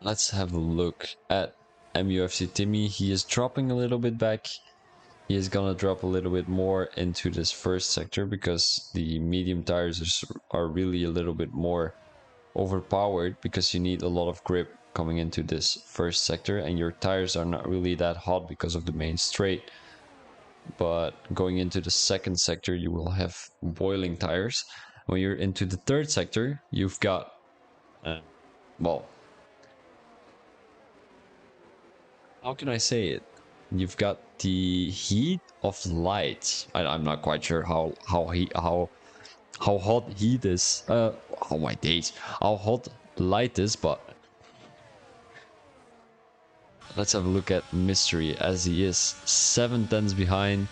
Speaker 1: let's have a look at MUFC Timmy. He is dropping a little bit back. He is gonna drop a little bit more into this first sector because the medium tires are really a little bit more overpowered, because you need a lot of grip coming into this first sector, and your tires are not really that hot because of the main straight. But going into the second sector, you will have boiling tires. When you're into the third sector, you've got well, how can I say it? You've got the heat of light. I'm not quite sure how hot heat is. Oh my days, how hot light is. But let's have a look at Mystery, as he is 7 tenths behind.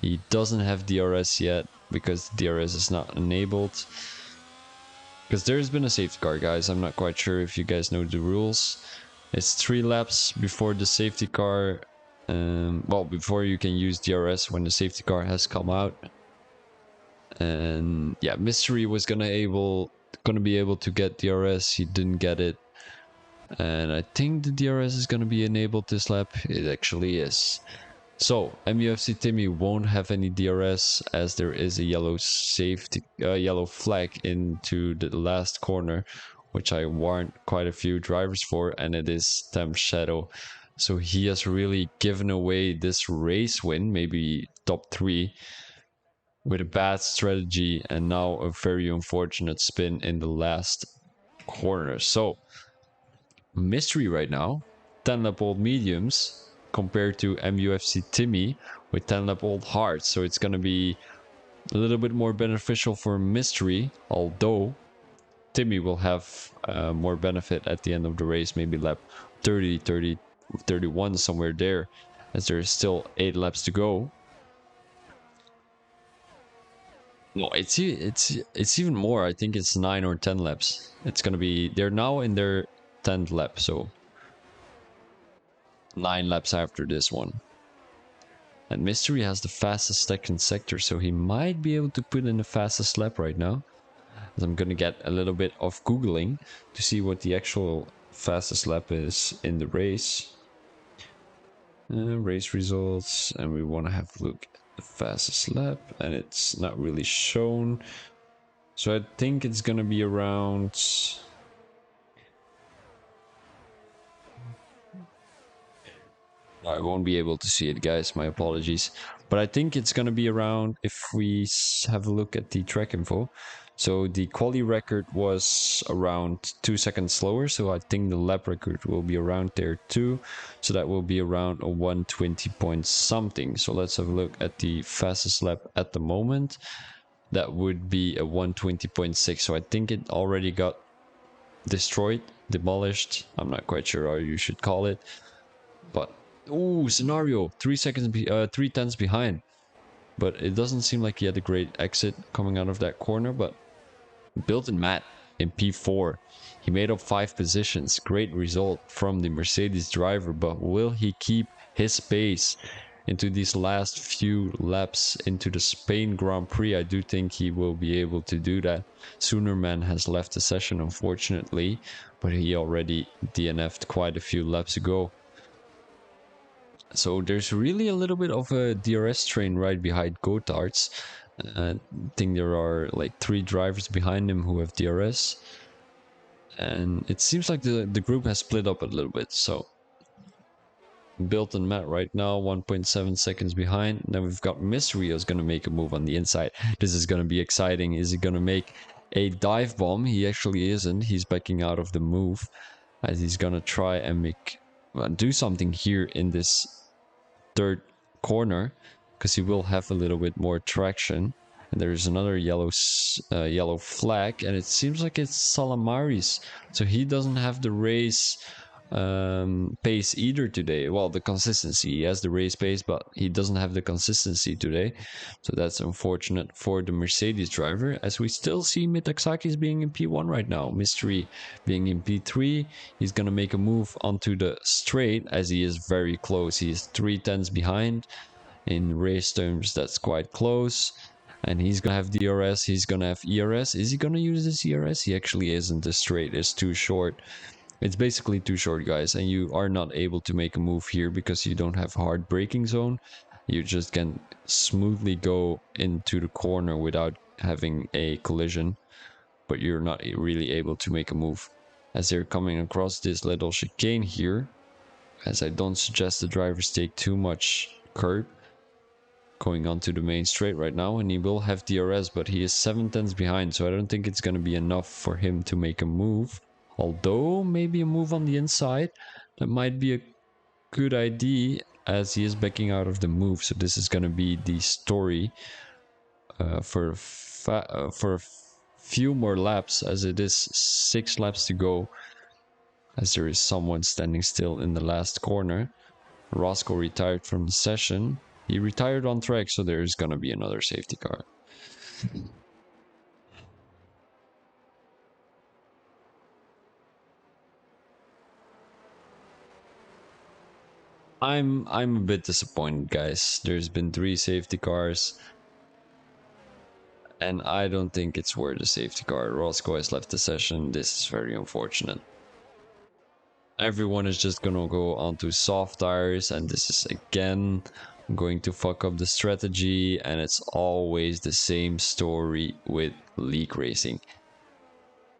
Speaker 1: He doesn't have DRS yet because DRS is not enabled. Because there's been a safety car, guys. I'm not quite sure if you guys know the rules. It's 3 laps before the safety car. Well, before you can use DRS, when the safety car has come out. And yeah, Mystery was gonna be able to get DRS. He didn't get it, and I think the DRS is gonna be enabled this lap. It actually is. So MUFC Timmy won't have any DRS, as there is a yellow yellow flag into the last corner, which I warned quite a few drivers for, and it is Tem Shadow. So he has really given away this race win, maybe top 3, with a bad strategy and now a very unfortunate spin in the last corner. So Mystery right now, 10 lap old mediums compared to MUFC Timmy with 10 lap old hards. So it's going to be a little bit more beneficial for Mystery, although Timmy will have more benefit at the end of the race, maybe lap 30, 30, 31, somewhere there, as there's still 8 laps to go. No, it's even more. I think it's 9 or 10 laps. It's gonna be, they're now in their 10th lap, so 9 laps after this one. And Mystery has the fastest second sector, so he might be able to put in the fastest lap right now. As I'm gonna get a little bit of Googling to see what the actual fastest lap is in the race. Race results, and we want to have a look at the fastest lap, and it's not really shown. So I think it's gonna be around... I won't be able to see it, guys, my apologies. But I think it's gonna be around, if we have a look at the track info. So the quali record was around 2 seconds slower, so I think the lap record will be around there too. So that will be around a 120 point something. So let's have a look at the fastest lap at the moment. That would be a 120.6. So I think it already got destroyed, demolished. I'm not quite sure how you should call it. But, ooh, scenario, 3 tenths behind. But it doesn't seem like he had a great exit coming out of that corner. But Built-in Matt in P4, he made up 5 positions. Great result from the Mercedes driver, but will he keep his pace into these last few laps into the Spain Grand Prix? I do think he will be able to do that. Soonerman has left the session, unfortunately, but he already DNF'd quite a few laps ago. So there's really a little bit of a DRS train right behind Gotards. I think there are like 3 drivers behind him who have DRS. And it seems like the group has split up a little bit. So Built-in Matt right now 1.7 seconds behind. Then we've got Mystery who's going to make a move on the inside. This is going to be exciting. Is he going to make a dive bomb? He actually isn't. He's backing out of the move, as he's going to try and do something here in this third corner, because he will have a little bit more traction. And there's another yellow flag, and it seems like it's Salamaris, so he doesn't have the race pace either today. Well, the consistency, he has the race pace, but he doesn't have the consistency today, so that's unfortunate for the Mercedes driver, as we still see Mitaxakis being in P1 right now, Mystery being in P3. He's gonna make a move onto the straight, as he is very close. He is 3 tenths behind. In race terms, that's quite close. And he's gonna have DRS, he's gonna have ERS. Is he gonna use this ERS? He actually isn't. The straight is too short. It's basically too short, guys, and you are not able to make a move here because you don't have hard braking zone. You just can smoothly go into the corner without having a collision, but you're not really able to make a move. As they're coming across this little chicane here, as I don't suggest the drivers take too much curb, going onto the main straight right now, and he will have DRS, but he is 7 tenths behind, so I don't think it's going to be enough for him to make a move. Although maybe a move on the inside, that might be a good idea, as he is backing out of the move. So this is going to be the story for a few more laps, as it is 6 laps to go, as there is someone standing still in the last corner. Roscoe retired from the session. He retired on track, so there's gonna be another safety car. I'm a bit disappointed, guys. There's been 3 safety cars, and I don't think it's worth a safety car. Roscoe has left the session. This is very unfortunate. Everyone is just gonna go onto soft tires, and this is again going to fuck up the strategy, and it's always the same story with league racing.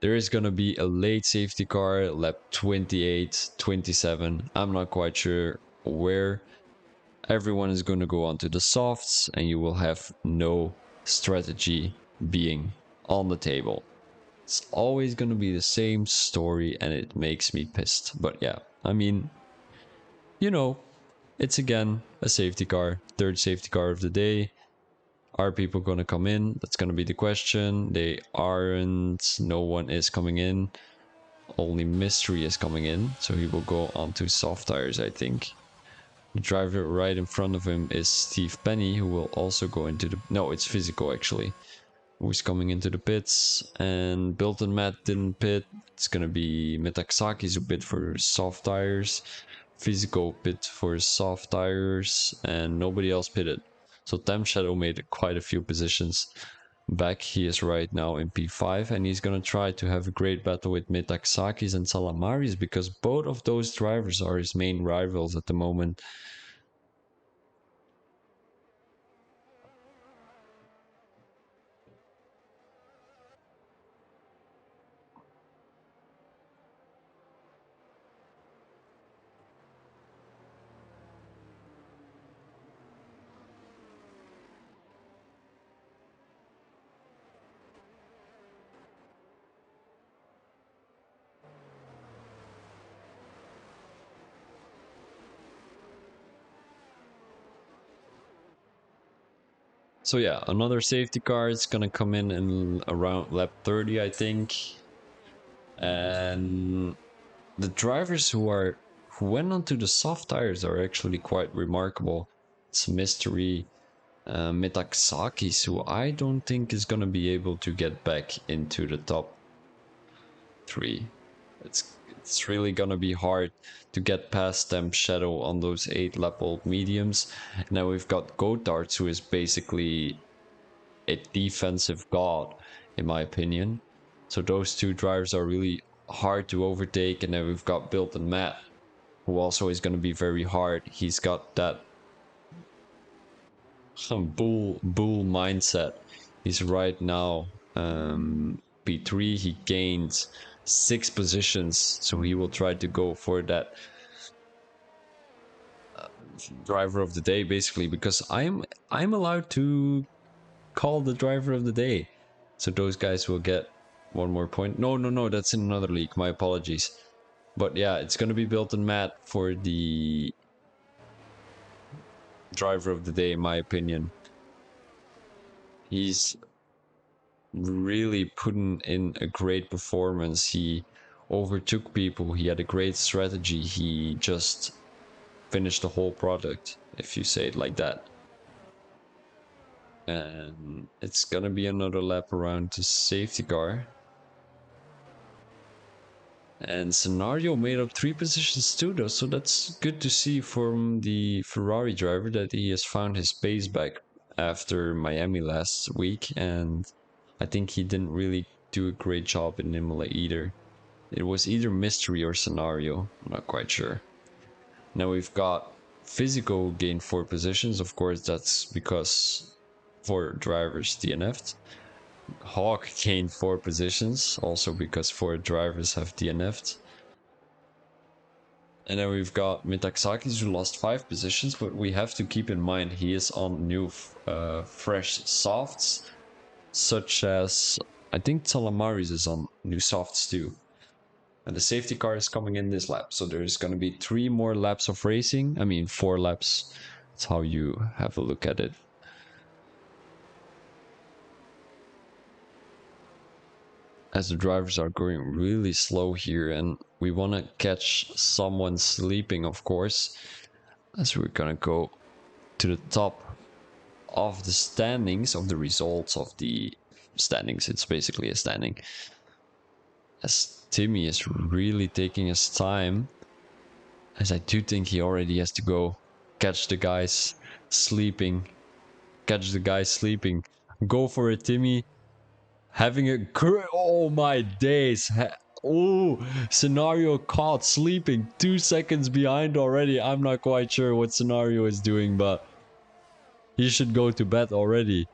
Speaker 1: There is gonna be a late safety car, lap 28, 27, I'm not quite sure where. Everyone is gonna go onto the softs, and you will have no strategy being on the table. It's always gonna be the same story, and it makes me pissed. But yeah, I mean, you know, it's again a safety car, 3rd safety car of the day. Are people gonna come in? That's gonna be the question. They aren't. No one is coming in. Only Mystery is coming in, so he will go onto soft tires, I think. The driver right in front of him is Steve Penny, who will also go into the... No, it's Physical, actually, who's coming into the pits. And Bilton Matt didn't pit. It's gonna be Metaxakis who pit for soft tires. Physical pit for soft tires, and nobody else pitted. So Tam Shadow made quite a few positions back. He is right now in P5, and he's gonna try to have a great battle with Metaxakis and Salamaris, because both of those drivers are his main rivals at the moment. So yeah, another safety car is gonna come in around lap 30, I think. And the drivers who went onto the soft tires are actually quite remarkable. It's Mystery, Metaxakis, who I don't think is gonna be able to get back into the top 3. It's really gonna be hard to get past them Shadow on those 8-lap-old mediums. Now we've got Gotards, who is basically a defensive god, in my opinion. So those 2 drivers are really hard to overtake. And then we've got Bilton Matt, who also is going to be very hard. He's got that bull mindset. He's right now P3. He gained 6 positions, so he will try to go for that driver of the day, basically, because I'm allowed to call the driver of the day. So those guys will get 1 more point. No, that's in another league. My apologies. But yeah, it's gonna be Bilton Matt for the driver of the day, in my opinion. He's really putting in a great performance. He overtook people. He had a great strategy. He just finished the whole product, if you say it like that. And it's gonna be another lap around the safety car. And Scenario made up 3 positions too, though, so that's good to see from the Ferrari driver that he has found his pace back after Miami last week. And I think he didn't really do a great job in Imola either. It was either Mystery or Scenario, I'm not quite sure. Now we've got Physical gained 4 positions, of course, that's because 4 drivers DNF'd. Hawk gained 4 positions, also because 4 drivers have DNF'd. And then we've got Metaxakis who lost 5 positions, but we have to keep in mind he is on new fresh softs, such as, I think Talamaris is on new softs too. And the safety car is coming in this lap, so there's going to be 3 more laps of racing. I mean 4 laps, that's how you have a look at it. As the drivers are going really slow here, and we want to catch someone sleeping, of course, as we're gonna go to the top of the standings, of the results of the standings. It's basically a standing, as Timmy is really taking his time, as I do think he already has to go catch the guys sleeping. Go for it, Timmy. Having a great, oh my days. Oh, Scenario caught sleeping 2 seconds behind already. I'm not quite sure what Scenario is doing, but he should go to bed already.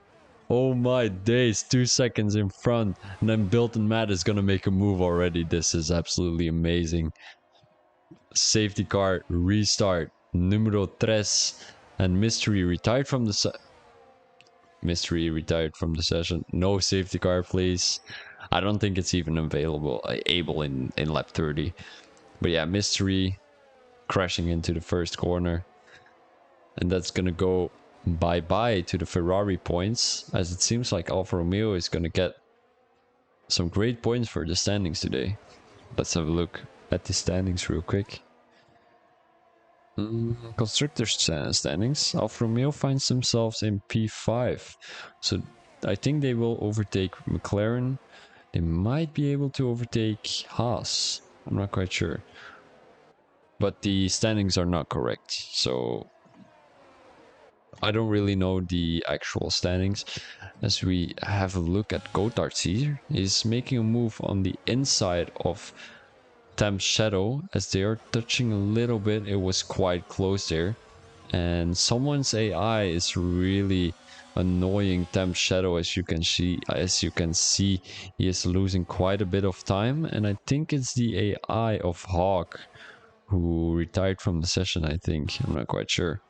Speaker 1: Oh my days, 2 seconds in front. And then Bilton Matt is gonna make a move already. This is absolutely amazing. Safety car restart. Numero 3. And Mystery retired from the session. No safety car, please. I don't think it's even able in lap 30. But yeah, Mystery crashing into the first corner. And that's gonna go bye-bye to the Ferrari points, as it seems like Alfa Romeo is gonna get some great points for the standings today. Let's have a look at the standings real quick. Constructors standings. Alfa Romeo finds themselves in P5. So I think they will overtake McLaren. They might be able to overtake Haas. I'm not quite sure. But the standings are not correct. So I don't really know the actual standings. As we have a look at Gotards here, he's making a move on the inside of Thames Shadow, as they are touching a little bit. It was quite close there, and someone's AI is really annoying Thames Shadow. As you can see, he is losing quite a bit of time, and I think it's the AI of Hawk who retired from the session. I think, I'm not quite sure.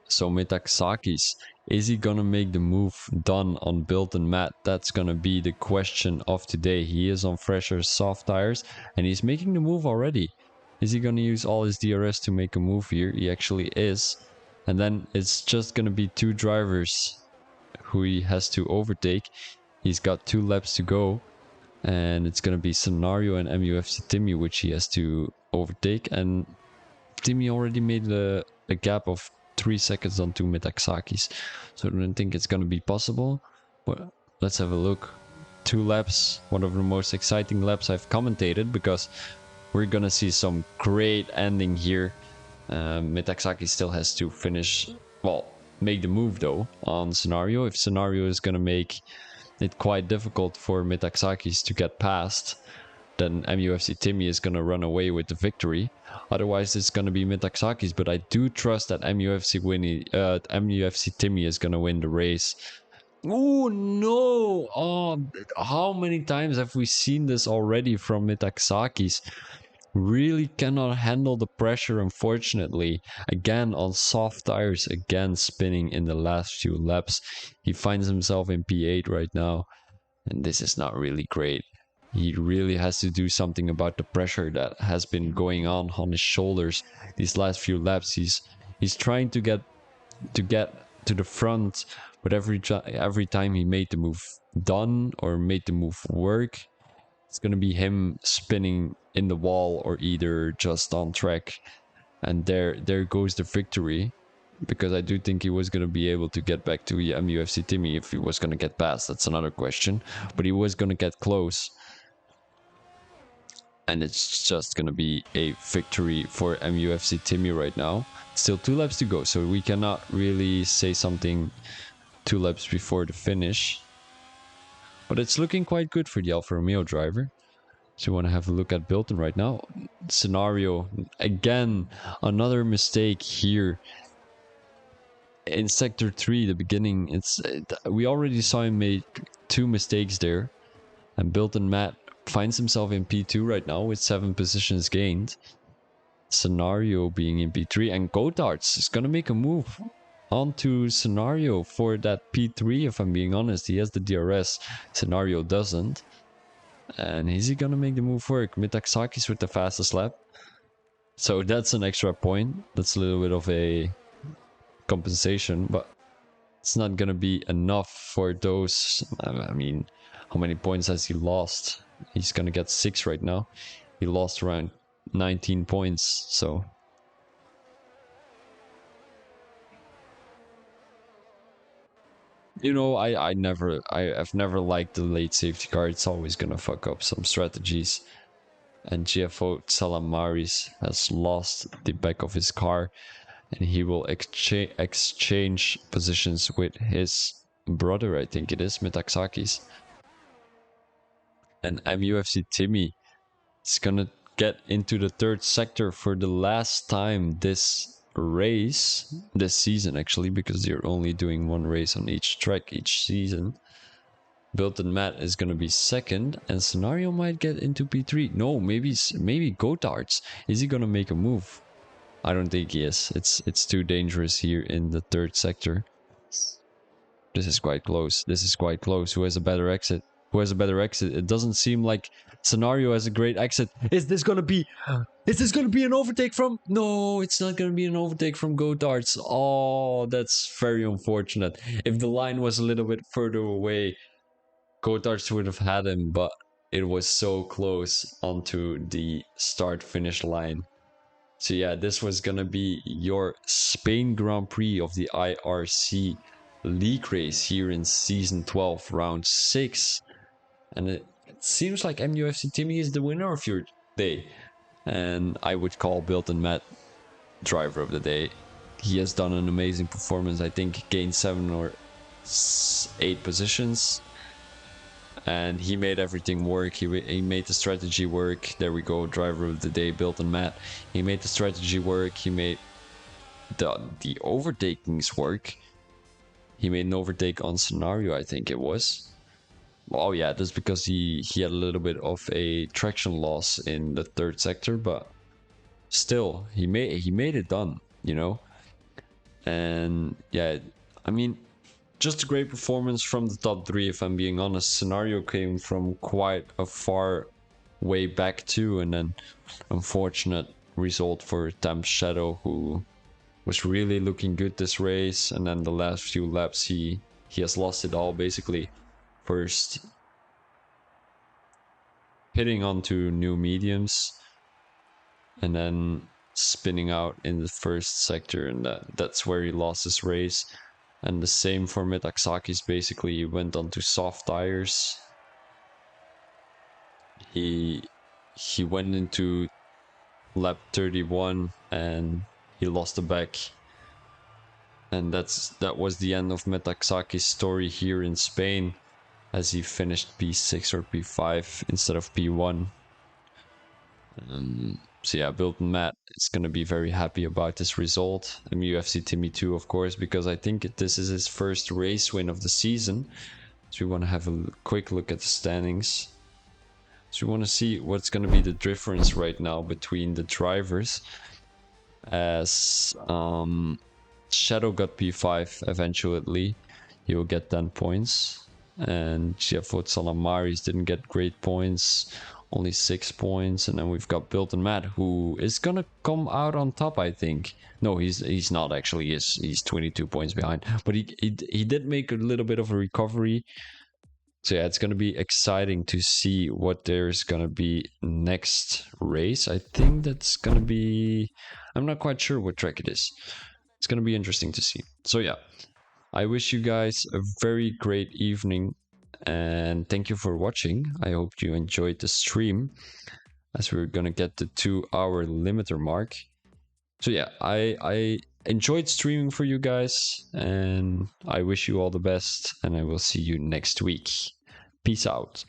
Speaker 1: So Metaxakis, is he gonna make the move done on Bilton Matt? That's gonna be the question of today. He is on fresher soft tires and he's making the move already. Is he gonna use all his DRS to make a move here? He actually is. And then it's just gonna be 2 drivers who he has to overtake. He's got 2 laps to go. And it's gonna be Scenario and MUFC Timmy, which he has to overtake. And Timmy already made a gap of 3 seconds on 2 Metaxakis, so I don't think it's gonna be possible. But let's have a look. 2 laps, one of the most exciting laps I've commentated, because we're gonna see some great ending here. Metaxaki still has to make the move though on Scenario. If Scenario is gonna make it quite difficult for Metaxakis to get past, then MUFC Timmy is going to run away with the victory. Otherwise, it's going to be Metaxakis, but I do trust that MUFC Timmy is going to win the race. Oh no! Oh, how many times have we seen this already from Metaxakis? Really cannot handle the pressure, unfortunately. Again on soft tires, again spinning in the last few laps. He finds himself in P8 right now, and this is not really great. He really has to do something about the pressure that has been going on his shoulders these last few laps. He's trying to get to the front, but every time he made the move done or made the move work, it's gonna be him spinning in the wall or either just on track. And there goes the victory, because I do think he was going to be able to get back to MUFC Timmy. If he was going to get past, that's another question, but he was going to get close. and it's just gonna be a victory for MUFC Timmy right now. Still 2 laps to go, so we cannot really say something 2 laps before the finish. But it's looking quite good for the Alfa Romeo driver. So you want to have a look at Bilton right now. Scenario, again, another mistake here. In Sector 3, the beginning, we already saw him make 2 mistakes there. And Bilton Matt finds himself in P2 right now with 7 positions gained. Scenario being in P3, and Godarts is going to make a move onto Scenario for that P3, if I'm being honest. He has the DRS, Scenario doesn't. And is he going to make the move work? Metaxakis with the fastest lap. So that's an extra point. That's a little bit of a compensation, but it's not going to be enough for those. I mean, how many points has he lost? He's going to get 6 right now. He lost around 19 points, so you know, I've never liked the late safety car. It's always gonna fuck up some strategies. And GFO Salamaris has lost the back of his car, and he will exchange positions with his brother, I think it is, Metaxakis. And MUFC Timmy is gonna get into the 3rd sector for the last time this season, actually, because they're only doing 1 race on each track each season. Bilton Matt is gonna be 2nd, and Scenario might get into P3. No, maybe Godarts. Is he gonna make a move? I don't think he is. It's too dangerous here in the 3rd sector. This is quite close. This is quite close. Who has a better exit? Who has a better exit? It doesn't seem like Scenario has a great exit. Is this gonna be an overtake from? No, it's not gonna be an overtake from Godarts. Oh, that's very unfortunate. If the line was a little bit further away, Godarts would have had him, but it was so close onto the start-finish line. So yeah, this was gonna be your Spain Grand Prix of the IRC League race here in Season 12, Round 6. And it seems like MUFC Timmy is the winner of your day. And I would call Bilton Matt driver of the day. He has done an amazing performance. I think gained 7 or 8 positions. And he made everything work. He made the strategy work. There we go, driver of the day, Bilton Matt. He made the strategy work. He made the overtakings work. He made an overtake on Scenario, I think it was. Oh yeah, that's because he had a little bit of a traction loss in the 3rd sector, but still, he made it done, you know. And yeah, I mean, just a great performance from the top 3, if I'm being honest. Scenario came from quite a far way back too, and then unfortunate result for Temp Shadow, who was really looking good this race, and then the last few laps he has lost it all basically. First hitting onto new mediums, and then spinning out in the 1st sector, and that's where he lost his race. And the same for Metaxakis, basically. He went onto soft tires. He went into lap 31 and he lost the back. And that was the end of Metaxakis' story here in Spain, as he finished P6 or P5 instead of P1. So yeah, Bilton Matt is going to be very happy about this result. MUFC Timmy too, of course, because I think this is his 1st race win of the season. So we want to have a quick look at the standings. So we want to see what's going to be the difference right now between the drivers. As Shadow got P5 eventually, he will get 10 points. And Giafot Salamaris didn't get great points, only 6 points. And then we've got Bilton Matt, who is gonna come out on top, I think. No, he's not actually. He's 22 points behind, but he did make a little bit of a recovery. So yeah, it's gonna be exciting to see what there's gonna be next race. I think that's gonna be, I'm not quite sure what track it is. It's gonna be interesting to see. So yeah, I wish you guys a very great evening, and thank you for watching. I hope you enjoyed the stream. as we're gonna get the 2-hour limiter mark. So yeah, I enjoyed streaming for you guys, and I wish you all the best, and I will see you next week. Peace out.